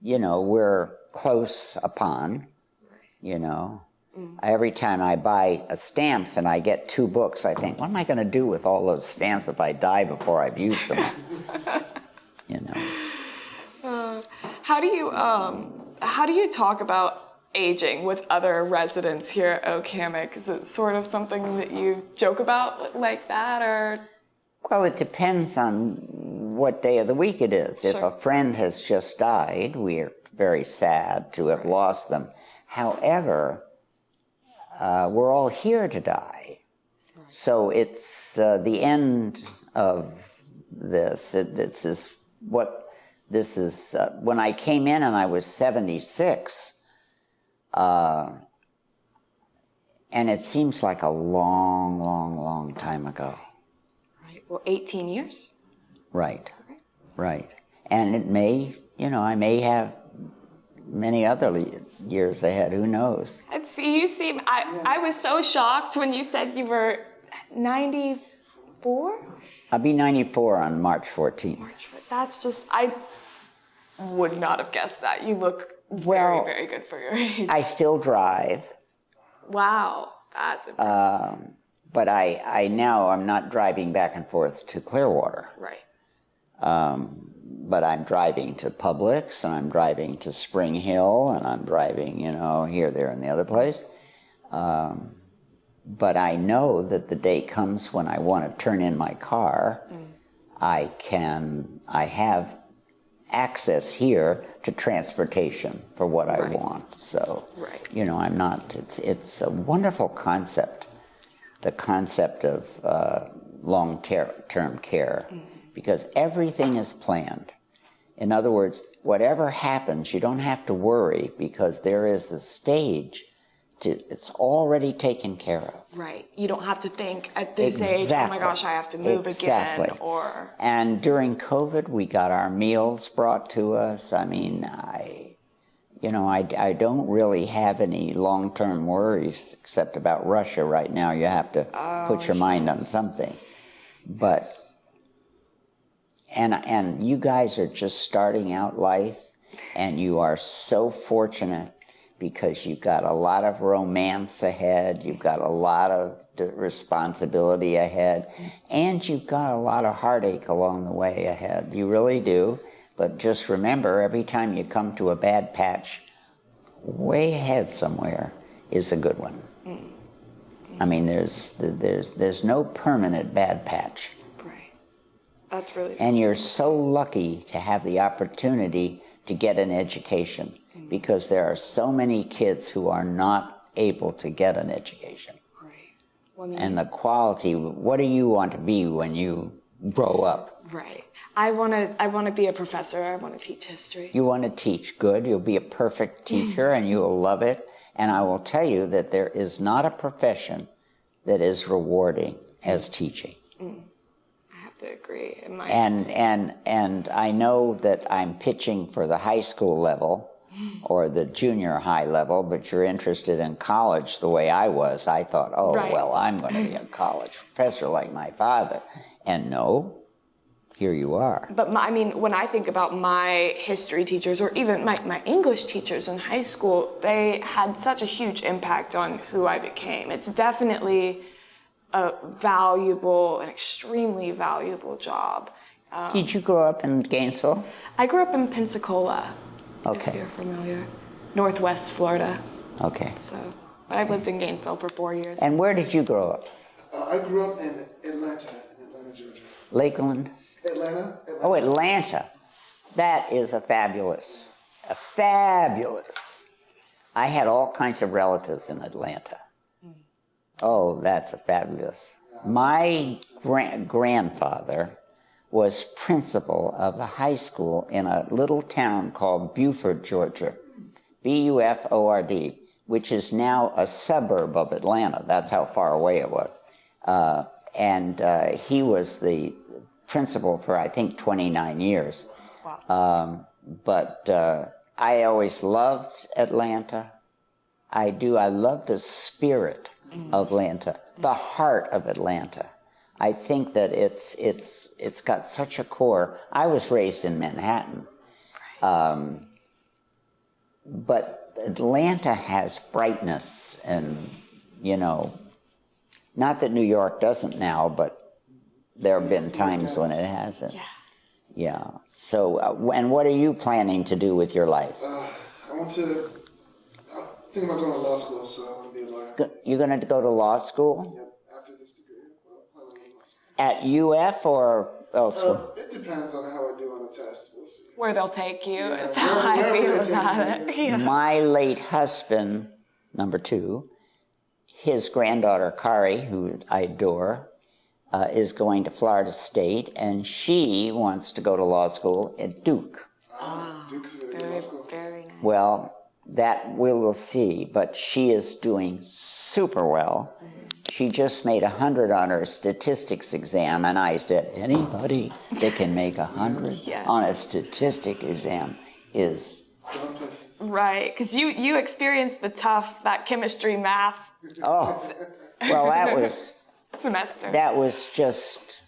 [SPEAKER 2] we're close upon, Every time I buy stamps and I get 2 books, I think, what am I going to do with all those stamps if I die before I've used them?
[SPEAKER 1] How do you talk about aging with other residents here at Oak Hammock? Is it sort of something that you joke about like that, or?
[SPEAKER 2] Well, it depends on what day of the week it is.
[SPEAKER 1] Sure.
[SPEAKER 2] If a friend has just died, we're very sad to have lost them. However, we're all here to die. So it's the end of this. This is when I came in and I was 76, and it seems like a long, long, long time ago.
[SPEAKER 1] Right. Well, 18 years.
[SPEAKER 2] Right. And it may, I may have many other years ahead, who knows?
[SPEAKER 1] I was so shocked when you said you were 94?
[SPEAKER 2] I'll be 94 on March 14th.
[SPEAKER 1] That's just, I would not have guessed that. You look very, very good for your age.
[SPEAKER 2] I still drive.
[SPEAKER 1] Wow, that's impressive.
[SPEAKER 2] But I'm not driving back and forth to Clearwater.
[SPEAKER 1] Right.
[SPEAKER 2] But I'm driving to Publix, and I'm driving to Spring Hill, and I'm driving, here, there, and the other place. But I know that the day comes when I want to turn in my car. I have access here to transportation for what I want. So, I'm not, it's a wonderful concept, the concept of long-term care, because everything is planned. In other words, whatever happens, you don't have to worry, because there is a stage it's already taken care of.
[SPEAKER 1] Right. You don't have to think at this age, oh my gosh, I have to move again. Or...
[SPEAKER 2] And during COVID, we got our meals brought to us. I mean, I don't really have any long-term worries except about Russia right now. You have to put your mind on something. But, and you guys are just starting out life, and you are so fortunate, because you've got a lot of romance ahead, you've got a lot of responsibility ahead, and you've got a lot of heartache along the way ahead. You really do. But just remember, every time you come to a bad patch, way ahead somewhere is a good one. I mean, there's no permanent bad patch.
[SPEAKER 1] Right. That's really true.
[SPEAKER 2] And you're so lucky to have the opportunity to get an education, because there are so many kids who are not able to get an education.
[SPEAKER 1] Right. Well,
[SPEAKER 2] and the quality, what do you want to be when you grow up?
[SPEAKER 1] Right. I want to be a professor. I want to teach history.
[SPEAKER 2] You want to teach. Good. You'll be a perfect teacher, and you will love it. And I will tell you that there is not a profession that is rewarding as teaching.
[SPEAKER 1] I have to agree. In my
[SPEAKER 2] and I know that I'm pitching for the high school level or the junior high level, but you're interested in college the way I was. I thought, well, I'm going to be a college professor like my father. And no, here you are.
[SPEAKER 1] But when I think about my history teachers, or even my English teachers in high school, they had such a huge impact on who I became. It's definitely a valuable, an extremely valuable job.
[SPEAKER 2] Did you grow up in Gainesville?
[SPEAKER 1] I grew up in Pensacola.
[SPEAKER 2] Okay.
[SPEAKER 1] If you're familiar. Northwest Florida.
[SPEAKER 2] Okay.
[SPEAKER 1] But I've lived in Gainesville for 4 years.
[SPEAKER 2] And where did you grow up?
[SPEAKER 3] I grew up in Atlanta, Georgia.
[SPEAKER 2] Lakeland?
[SPEAKER 3] Atlanta.
[SPEAKER 2] Oh, Atlanta. That is a fabulous. I had all kinds of relatives in Atlanta. Oh, that's a fabulous. My grandfather was principal of a high school in a little town called Buford, Georgia, Buford, which is now a suburb of Atlanta. That's how far away it was. And he was the principal for, I think, 29 years.
[SPEAKER 1] Wow.
[SPEAKER 2] But I always loved Atlanta. I do. I love the spirit of Atlanta. the heart of Atlanta. I think that it's got such a core. I was raised in Manhattan, but Atlanta has brightness, and not that New York doesn't now, but there have been times when it hasn't. Yeah. So, and what are you planning to do with your life?
[SPEAKER 3] I think about going to law school, so I want to be a lawyer.
[SPEAKER 2] You're going to go to law school?
[SPEAKER 3] Yep, after this degree. I'll go to law school.
[SPEAKER 2] At UF or elsewhere?
[SPEAKER 3] It depends on how I do on the test. We'll see.
[SPEAKER 1] Where they'll take you is
[SPEAKER 3] Yeah,
[SPEAKER 1] how I
[SPEAKER 3] wherever
[SPEAKER 1] feel
[SPEAKER 3] they take
[SPEAKER 1] about
[SPEAKER 3] me,
[SPEAKER 1] it. Yeah.
[SPEAKER 2] My late husband, number 2, his granddaughter, Kari, who I adore, is going to Florida State, and she wants to go to law school at Duke.
[SPEAKER 3] Duke's a good law school.
[SPEAKER 1] Very nice.
[SPEAKER 2] Well, that we'll see, but she is doing super well. She just made 100 on her statistics exam, and I said, anybody that can make 100 on a statistic exam is...
[SPEAKER 1] Right, because you experienced that chemistry, math
[SPEAKER 2] Oh, well, that was...
[SPEAKER 1] semester.
[SPEAKER 2] That was just...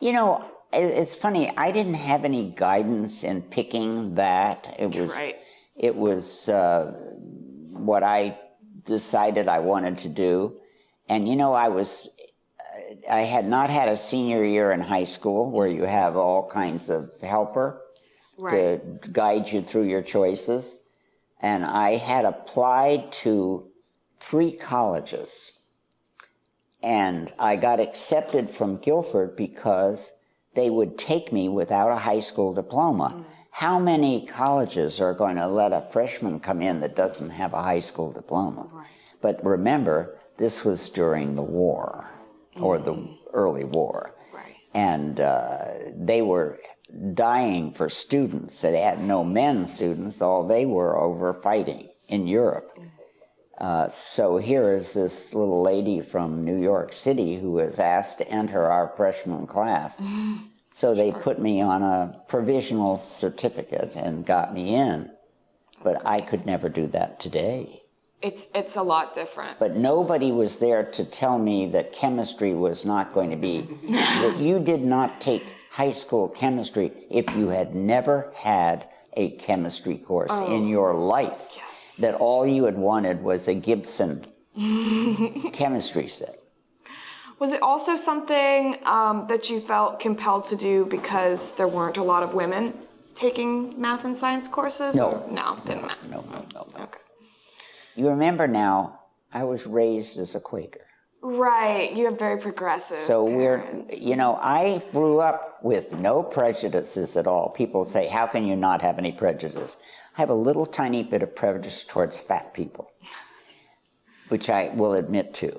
[SPEAKER 2] it's funny, I didn't have any guidance in picking that. It was what I decided I wanted to do. And I had not had a senior year in high school where you have all kinds of helper to guide you through your choices. And I had applied to 3 colleges. And I got accepted from Guilford because they would take me without a high school diploma. How many colleges are going to let a freshman come in that doesn't have a high school diploma? Right. But remember, this was during the war, or the early war. Right. And they were dying for students. They had no men students. All they were over fighting in Europe. So here is this little lady from New York City who was asked to enter our freshman class. So they put me on a provisional certificate and got me in. But I could never do that today.
[SPEAKER 1] It's a lot different.
[SPEAKER 2] But nobody was there to tell me that chemistry was not going to be, that you did not take high school chemistry if you had never had a chemistry course in your life. Yes. That all you had wanted was a Gibson chemistry set.
[SPEAKER 1] Was it also something that you felt compelled to do because there weren't a lot of women taking math and science courses?
[SPEAKER 2] No.
[SPEAKER 1] No, didn't matter.
[SPEAKER 2] No.
[SPEAKER 1] Okay.
[SPEAKER 2] You remember now, I was raised as a Quaker.
[SPEAKER 1] Right, you have very progressive
[SPEAKER 2] So
[SPEAKER 1] parents.
[SPEAKER 2] I grew up with no prejudices at all. People say, how can you not have any prejudice? I have a little tiny bit of prejudice towards fat people, which I will admit to.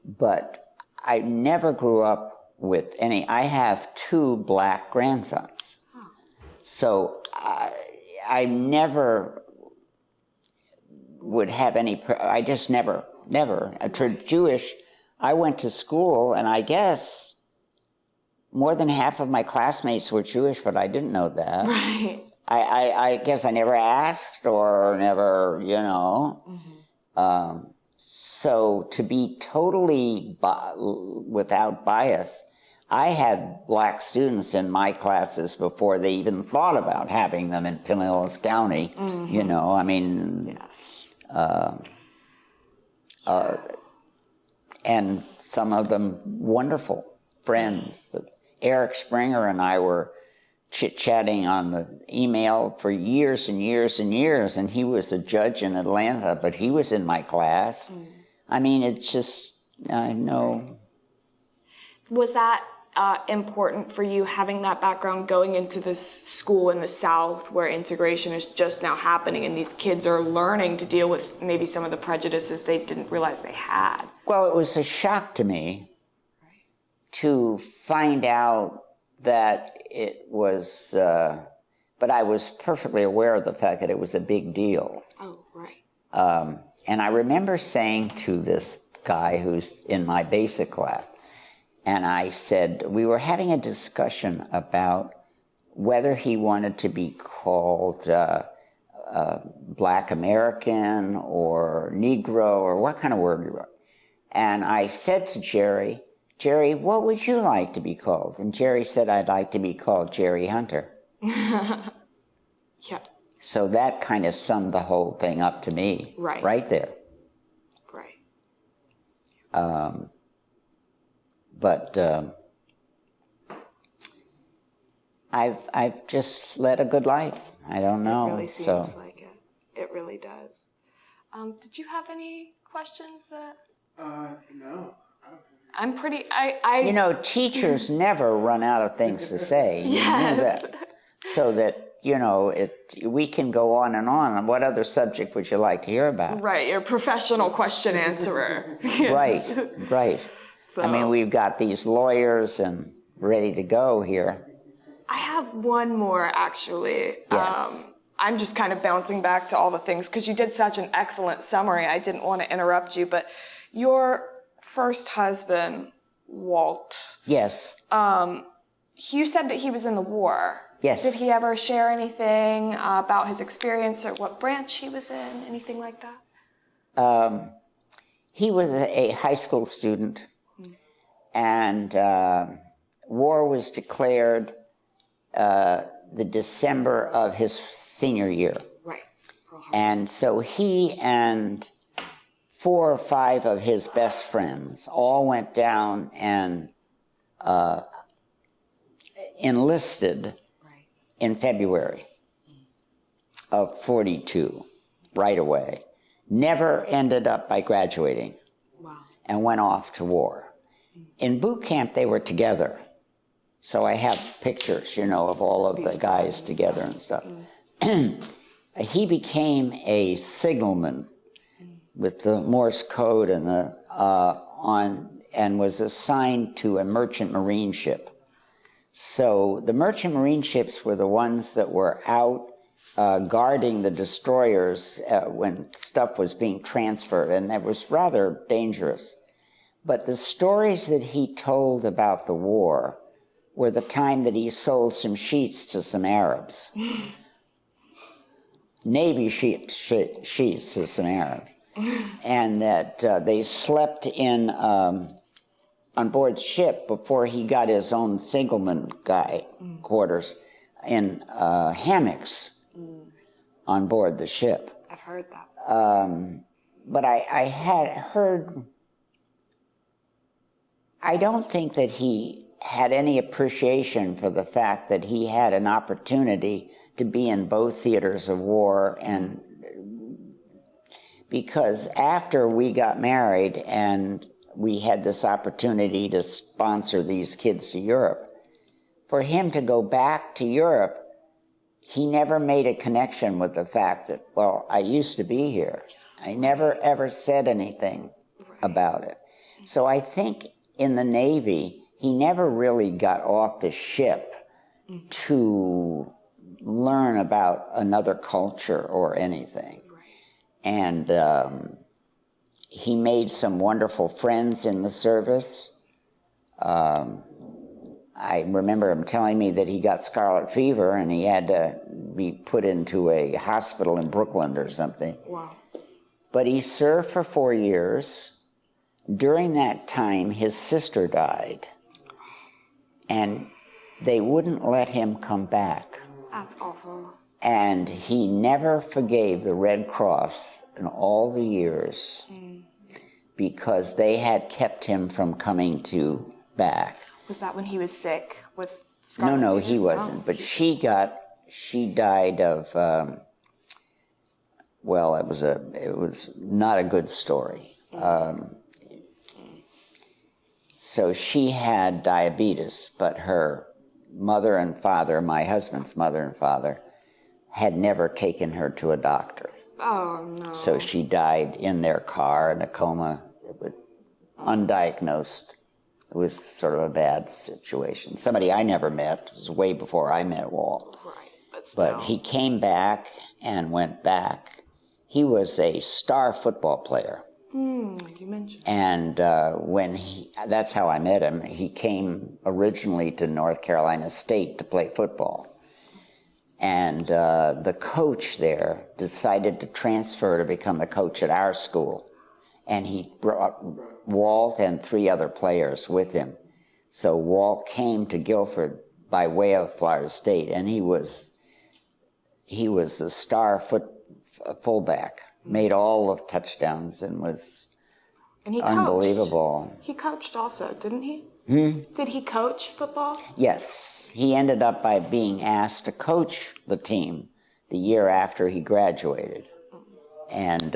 [SPEAKER 2] But I never grew up with any. I have 2 black grandsons. So I never would have any, I just never. Jewish, I went to school, and I guess more than half of my classmates were Jewish, but I didn't know that.
[SPEAKER 1] Right.
[SPEAKER 2] I guess I never asked or never, So to be totally without bias, I had black students in my classes before they even thought about having them in Pinellas County.
[SPEAKER 1] Yes.
[SPEAKER 2] And some of them wonderful friends. Eric Springer and I were chit-chatting on the email for years and years and years, and he was a judge in Atlanta, but he was in my class. It's just, I know.
[SPEAKER 1] Was that important for you, having that background, going into this school in the South where integration is just now happening and these kids are learning to deal with maybe some of the prejudices they didn't realize they had?
[SPEAKER 2] Well, it was a shock to me to find out that it was, but I was perfectly aware of the fact that it was a big deal.
[SPEAKER 1] Oh, right.
[SPEAKER 2] And I remember saying to this guy who's in my basic class, and I said, we were having a discussion about whether he wanted to be called Black American or Negro or what kind of word we were. And I said to Jerry, Jerry, what would you like to be called? And Jerry said, I'd like to be called Jerry Hunter.
[SPEAKER 1] Yeah.
[SPEAKER 2] So that kind of summed the whole thing up to me, right there.
[SPEAKER 1] Right.
[SPEAKER 2] But I've just led a good life. I don't know.
[SPEAKER 1] It really seems like it. It really does. Did you have any questions that?
[SPEAKER 3] No.
[SPEAKER 1] I'm pretty.
[SPEAKER 2] You know, teachers never run out of things to say. You know that. So that, you know, we can go on and on. What other subject would you like to hear about?
[SPEAKER 1] Right, you're a professional question answerer.
[SPEAKER 2] Right.
[SPEAKER 1] So,
[SPEAKER 2] I mean, we've got these lawyers and ready to go here.
[SPEAKER 1] I have one more, actually.
[SPEAKER 2] Yes.
[SPEAKER 1] I'm just kind of bouncing back to all the things, because you did such an excellent summary. I didn't want to interrupt you, but your first husband, Walt.
[SPEAKER 2] Yes.
[SPEAKER 1] You said that he was in the war.
[SPEAKER 2] Yes.
[SPEAKER 1] Did he ever share anything about his experience or what branch he was in, anything like that?
[SPEAKER 2] He was a high school student, and war was declared the December of his senior year.
[SPEAKER 1] Right.
[SPEAKER 2] And so he and 4 or 5 of his best friends all went down and enlisted in February of 42, right away. Never ended up by graduating.
[SPEAKER 1] Wow.
[SPEAKER 2] And went off to war. In boot camp, they were together. So I have pictures, you know, of all of the guys together and stuff. He became a signalman with the Morse code and and was assigned to a merchant marine ship. So the merchant marine ships were the ones that were out guarding the destroyers when stuff was being transferred, and that was rather dangerous. But the stories that he told about the war were the time that he sold some sheets to some Arabs. Navy sheets to some Arabs. And that they slept in on board ship before he got his own signalman guy quarters in hammocks on board the ship.
[SPEAKER 1] I've heard that.
[SPEAKER 2] But I had heard, I don't think that he had any appreciation for the fact that he had an opportunity to be in both theaters of war, and because after we got married and we had this opportunity to sponsor these kids to Europe, for him to go back to Europe, he never made a connection with the fact that, well, I used to be here. I never ever said anything about it. So I think in the Navy, he never really got off the ship to learn about another culture or anything. And he made some wonderful friends in the service. I remember him telling me that he got scarlet fever and he had to be put into a hospital in Brooklyn or something.
[SPEAKER 1] Wow.
[SPEAKER 2] But he served for 4 years. During that time, his sister died, and they wouldn't let him come back.
[SPEAKER 1] That's awful.
[SPEAKER 2] And he never forgave the Red Cross in all the years because they had kept him from coming back.
[SPEAKER 1] Was that when he was sick with scarlet
[SPEAKER 2] No,
[SPEAKER 1] fever?
[SPEAKER 2] he wasn't.
[SPEAKER 1] Oh.
[SPEAKER 2] But she died of, well, it was not a good story. So she had diabetes, but her mother and father, my husband's mother and father, had never taken her to a doctor.
[SPEAKER 1] Oh, no.
[SPEAKER 2] So she died in their car in a coma, undiagnosed. It was sort of a bad situation. Somebody I never met. It was way before I met Walt.
[SPEAKER 1] Right, but still.
[SPEAKER 2] But he came back and went back. He was a star football player.
[SPEAKER 1] You mentioned.
[SPEAKER 2] And that's how I met him. He came originally to North Carolina State to play football. And the coach there decided to transfer to become a coach at our school. And he brought Walt and 3 other players with him. So Walt came to Guilford by way of Florida State, and he was a star fullback, made all of touchdowns, and was
[SPEAKER 1] And he
[SPEAKER 2] unbelievable.
[SPEAKER 1] Coached. He coached also, didn't he? Did he coach football?
[SPEAKER 2] Yes, he ended up by being asked to coach the team the year after he graduated, and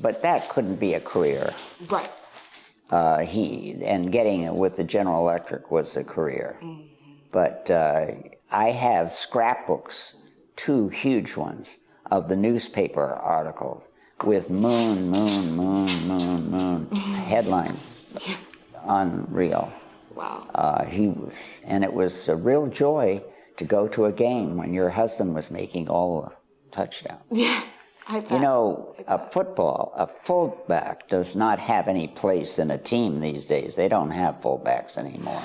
[SPEAKER 2] but that couldn't be a career.
[SPEAKER 1] Right.
[SPEAKER 2] Getting it with the General Electric was a career. But I have scrapbooks, 2 huge ones, of the newspaper articles with moon, moon, moon, moon, moon headlines. Unreal.
[SPEAKER 1] Wow.
[SPEAKER 2] And it was a real joy to go to a game when your husband was making all the touchdowns.
[SPEAKER 1] Yeah, I bet.
[SPEAKER 2] You know, a fullback does not have any place in a team these days. They don't have fullbacks anymore.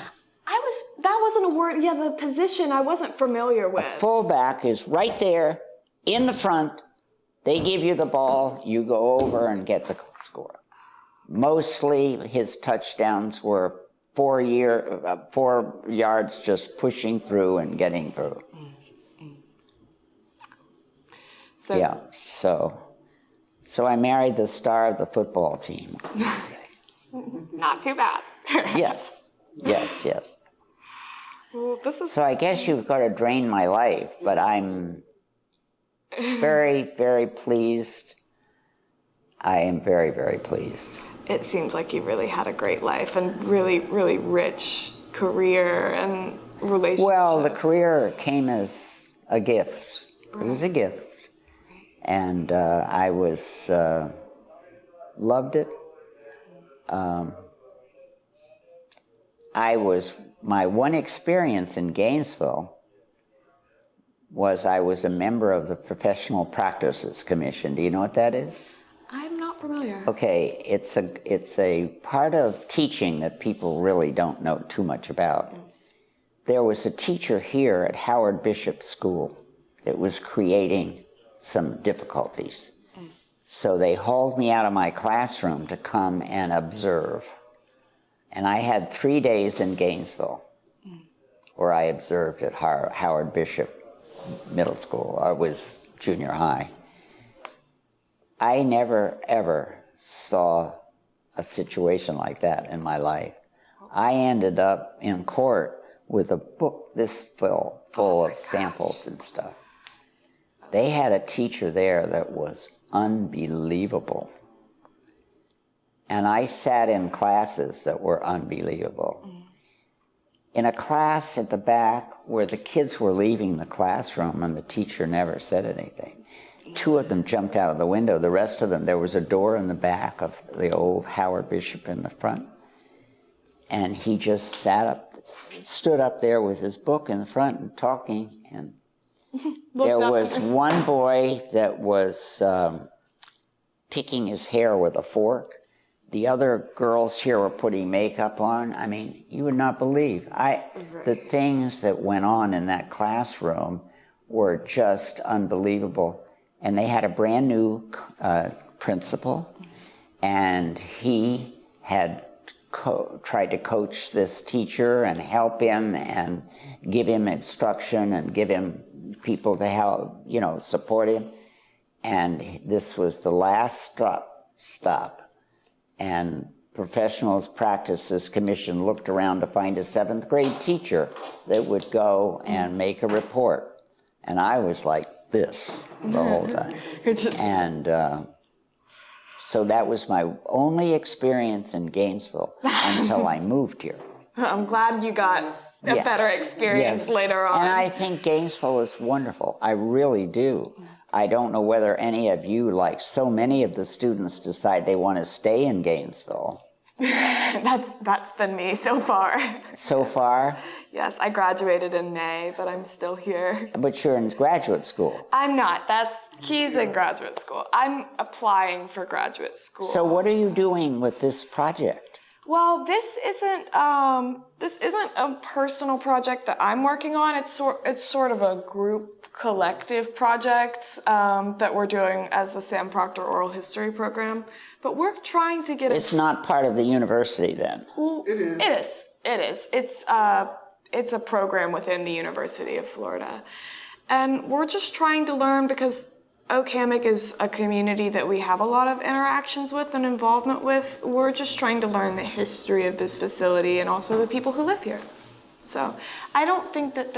[SPEAKER 1] That wasn't a word, the position I wasn't familiar with.
[SPEAKER 2] Fullback is right there in the front. They give you the ball, you go over and get the score. Mostly his touchdowns were 4 yards just pushing through and getting through. So I married the star of the football team.
[SPEAKER 1] Not too bad.
[SPEAKER 2] Yes.
[SPEAKER 1] Well,
[SPEAKER 2] So I guess you've got to drain my life, but I'm very, very pleased. I am very, very pleased.
[SPEAKER 1] It seems like you really had a great life and really, really rich career and relationships.
[SPEAKER 2] Well, the career came as a gift. It was a gift. And I loved it. My one experience in Gainesville was I was a member of the Professional Practices Commission. Do you know what that is?
[SPEAKER 1] I'm not familiar.
[SPEAKER 2] Okay, it's a part of teaching that people really don't know too much about. There was a teacher here at Howard Bishop School that was creating some difficulties. So they hauled me out of my classroom to come and observe. And I had 3 days in Gainesville where I observed at Howard Bishop Middle School. I was junior high. I never, ever saw a situation like that in my life. I ended up in court with a book this full of samples and stuff. They had a teacher there that was unbelievable. And I sat in classes that were unbelievable. In a class at the back where the kids were leaving the classroom and the teacher never said anything. 2 of them jumped out of the window. The rest of them, there was a door in the back of the old Howard Bishop in the front. And he just stood up there with his book in the front and talking. And there was one boy that was picking his hair with a fork. The other girls here were putting makeup on. I mean, you would not believe. The things that went on in that classroom were just unbelievable. And they had a brand new principal, and he had tried to coach this teacher and help him and give him instruction and give him people to help, support him. And this was the last stop. And Professionals Practices Commission looked around to find a 7th grade teacher that would go and make a report. And I was like this the whole time. And so that was my only experience in Gainesville until I moved here.
[SPEAKER 1] I'm glad you got a better experience later on.
[SPEAKER 2] And I think Gainesville is wonderful. I really do. I don't know whether any of you, like so many of the students, decide they want to stay in Gainesville.
[SPEAKER 1] That's been me so far.
[SPEAKER 2] So far?
[SPEAKER 1] Yes, I graduated in May, but I'm still here.
[SPEAKER 2] But you're in graduate school.
[SPEAKER 1] I'm not. He's in graduate school. I'm applying for graduate school.
[SPEAKER 2] So what are you doing with this project?
[SPEAKER 1] Well, this isn't a personal project that I'm working on. It's sort of a group collective project that we're doing as the Sam Proctor Oral History Program. But we're trying to get
[SPEAKER 2] It's not part of the university then.
[SPEAKER 1] Well,
[SPEAKER 3] It is.
[SPEAKER 1] It is. It's a program within the University of Florida, and we're just trying to learn because Hammock is a community that we have a lot of interactions with and involvement with. We're just trying to learn the history of this facility and also the people who live here. So I don't think that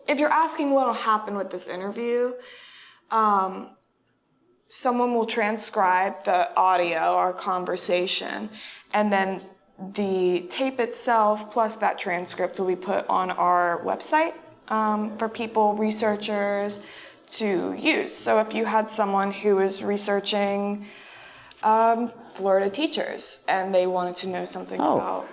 [SPEAKER 1] if you're asking what will happen with this interview, someone will transcribe the audio, our conversation, and then the tape itself plus that transcript will be put on our website for people, researchers, to use. So if you had someone who is researching Florida teachers and they wanted to know something about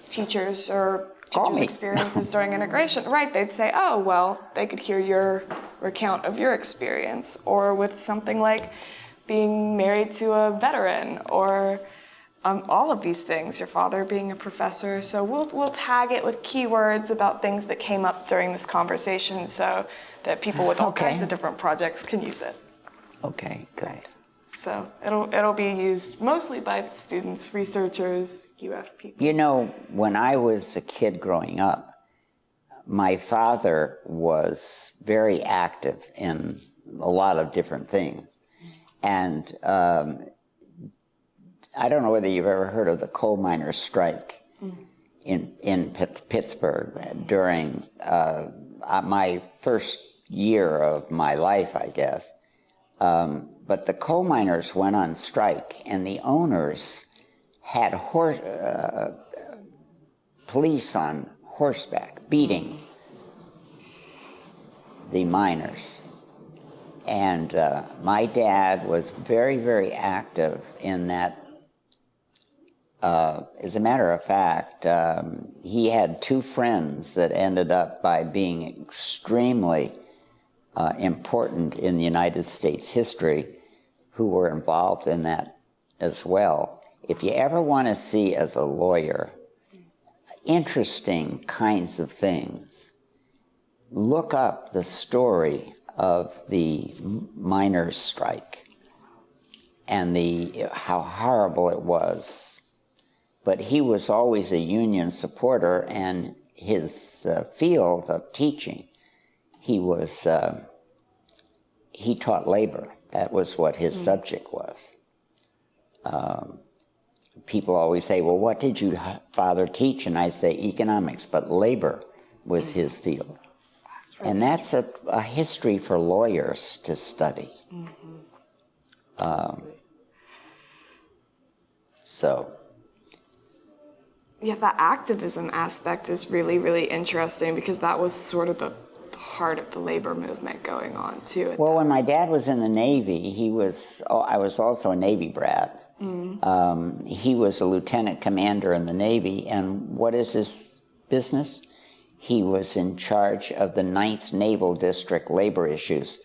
[SPEAKER 1] teachers or teachers' experiences during integration, right, they'd say, oh, well, they could hear your recount of your experience, or with something like being married to a veteran, or all of these things, your father being a professor. So we'll tag it with keywords about things that came up during this conversation so that people with all kinds of different projects can use it.
[SPEAKER 2] Okay, good.
[SPEAKER 1] So it'll be used mostly by students, researchers, UF people.
[SPEAKER 2] You know, when I was a kid growing up, my father was very active in a lot of different things. And I don't know whether you've ever heard of the coal miners' strike in Pittsburgh during my first year of my life, I guess. But the coal miners went on strike, and the owners had police on horseback beating the miners. And my dad was very, very active in that. As a matter of fact, he had two friends that ended up by being extremely important in the United States history who were involved in that as well. If you ever want to see, as a lawyer, interesting kinds of things, look up the story of the miners' strike and how horrible it was. But he was always a union supporter, and his field of teaching, he taught labor. That was what his subject was. People always say, well, what did your father teach? And I say economics, but labor was his field. And that's a history for lawyers to study.
[SPEAKER 1] Yeah, the activism aspect is really, really interesting because that was sort of the heart of the labor movement going on too.
[SPEAKER 2] Well, when my dad was in the Navy, I was also a Navy brat. He was a lieutenant commander in the Navy, and what is his business? He was in charge of the 9th Naval District labor issues.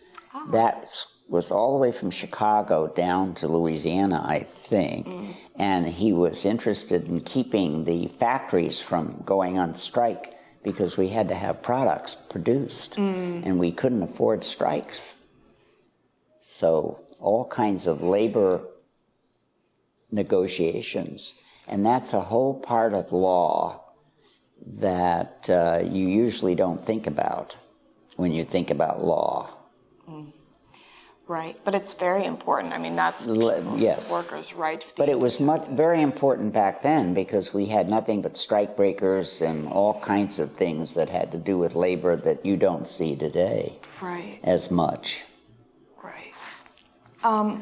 [SPEAKER 2] That was all the way from Chicago down to Louisiana, I think. And he was interested in keeping the factories from going on strike because we had to have products produced, and we couldn't afford strikes. So all kinds of labor negotiations. And that's a whole part of law that you usually don't think about when you think about law.
[SPEAKER 1] Right, but it's very important. I mean, that's people's workers' rights.
[SPEAKER 2] But it was very important back then because we had nothing but strike breakers and all kinds of things that had to do with labor that you don't see today as much.
[SPEAKER 1] Right.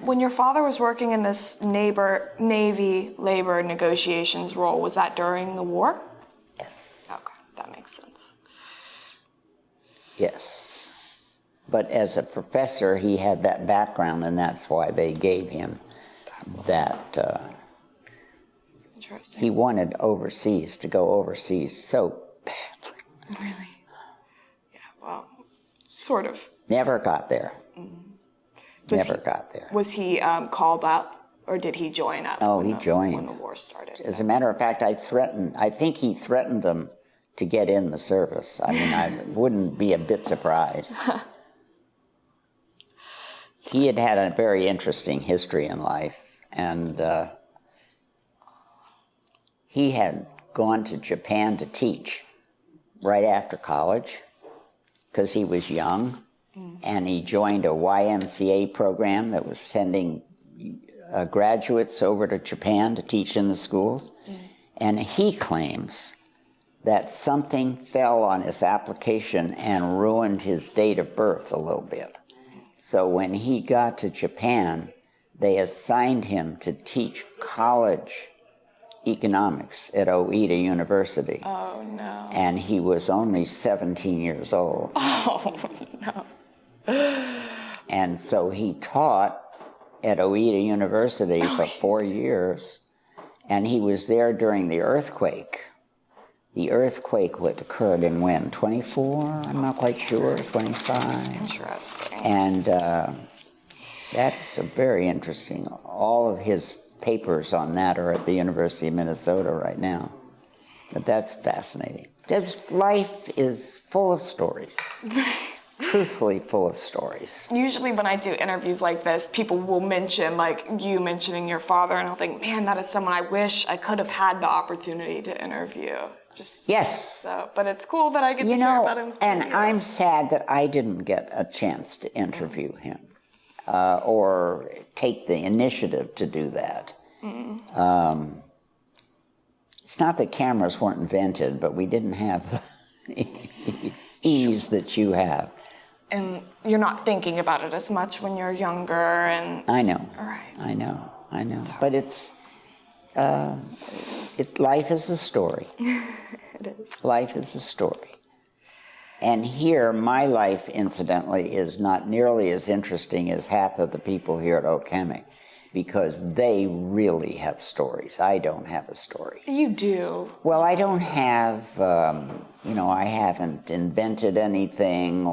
[SPEAKER 1] When your father was working in this Navy labor negotiations role, was that during the war?
[SPEAKER 2] Yes.
[SPEAKER 1] Okay, that makes sense.
[SPEAKER 2] Yes. But as a professor, he had that background, and that's why they gave him that.
[SPEAKER 1] That's interesting.
[SPEAKER 2] He wanted to go overseas so badly.
[SPEAKER 1] Really? Yeah, well, sort of.
[SPEAKER 2] Never got there. Never got there.
[SPEAKER 1] Was he called up Or did he join up?
[SPEAKER 2] Oh, he joined.
[SPEAKER 1] When the war started.
[SPEAKER 2] As a matter of fact, I think he threatened them to get in the service. I mean, I wouldn't be a bit surprised. He had had a very interesting history in life, and he had gone to Japan to teach right after college because he was young, and he joined a YMCA program that was sending graduates over to Japan to teach in the schools. And he claims that something fell on his application and ruined his date of birth a little bit. So when he got to Japan, they assigned him to teach college economics at Oita University.
[SPEAKER 1] Oh, no.
[SPEAKER 2] And he was only 17 years old.
[SPEAKER 1] Oh, no.
[SPEAKER 2] And so he taught at Oita University for 4 years, and he was there during the earthquake. The earthquake occurred in when? 24? I'm not quite sure. 25.
[SPEAKER 1] Interesting.
[SPEAKER 2] And that's a very interesting. All of his papers on that are at the University of Minnesota right now. But that's fascinating. This life is full of stories. Truthfully full of stories.
[SPEAKER 1] Usually when I do interviews like this, people will mention, like you mentioning your father, and I'll think, man, that is someone I wish I could have had the opportunity to interview. Just
[SPEAKER 2] Yes.
[SPEAKER 1] So, but it's cool that I get to hear about him.
[SPEAKER 2] And I'm sad that I didn't get a chance to interview him or take the initiative to do that. It's not that cameras weren't invented, but we didn't have the ease that you have.
[SPEAKER 1] And you're not thinking about it as much when you're younger, and
[SPEAKER 2] I know.
[SPEAKER 1] All right.
[SPEAKER 2] I know. But it's life is a story.
[SPEAKER 1] It is.
[SPEAKER 2] Life is a story. And here, my life, incidentally, is not nearly as interesting as half of the people here at Hammock, because they really have stories. I don't have a story.
[SPEAKER 1] You do.
[SPEAKER 2] Well, I don't have, I haven't invented anything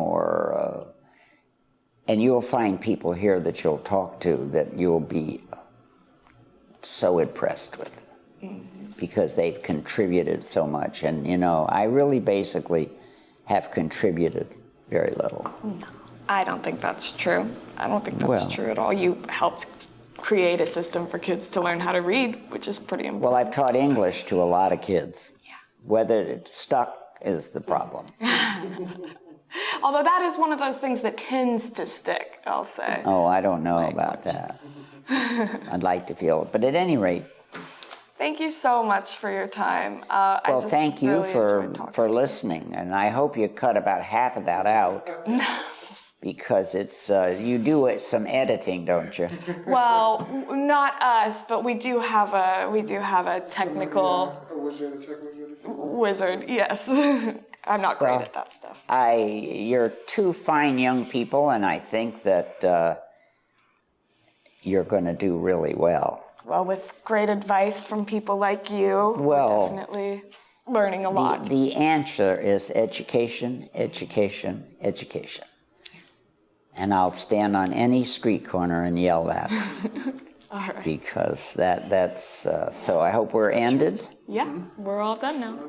[SPEAKER 2] and you'll find people here that you'll talk to that you'll be so impressed with because they've contributed so much. And, I really basically have contributed very little.
[SPEAKER 1] No, I don't think that's true. I don't think that's true at all. You helped create a system for kids to learn how to read, which is pretty important.
[SPEAKER 2] Well, I've taught English to a lot of kids.
[SPEAKER 1] Yeah.
[SPEAKER 2] Whether it's stuck is the problem.
[SPEAKER 1] Although that is one of those things that tends to stick, I'll say.
[SPEAKER 2] Oh, I don't know about that. I'd like to feel it. But at any rate.
[SPEAKER 1] Thank you so much for your time.
[SPEAKER 2] Well, thank you for listening. And I hope you cut about half of that out. Because it's, you do some editing, don't you?
[SPEAKER 1] Well, not us, but we do have a technical...
[SPEAKER 3] A wizard, a technical
[SPEAKER 1] wizard, yes. I'm not great at that stuff.
[SPEAKER 2] You're two fine young people, and I think that you're going to do really well.
[SPEAKER 1] Well, with great advice from people like you, we're definitely learning a lot.
[SPEAKER 2] The answer is education, education, education. And I'll stand on any street corner and yell that.
[SPEAKER 1] All right.
[SPEAKER 2] Because that's so I hope we're ended.
[SPEAKER 1] Yeah, we're all done now.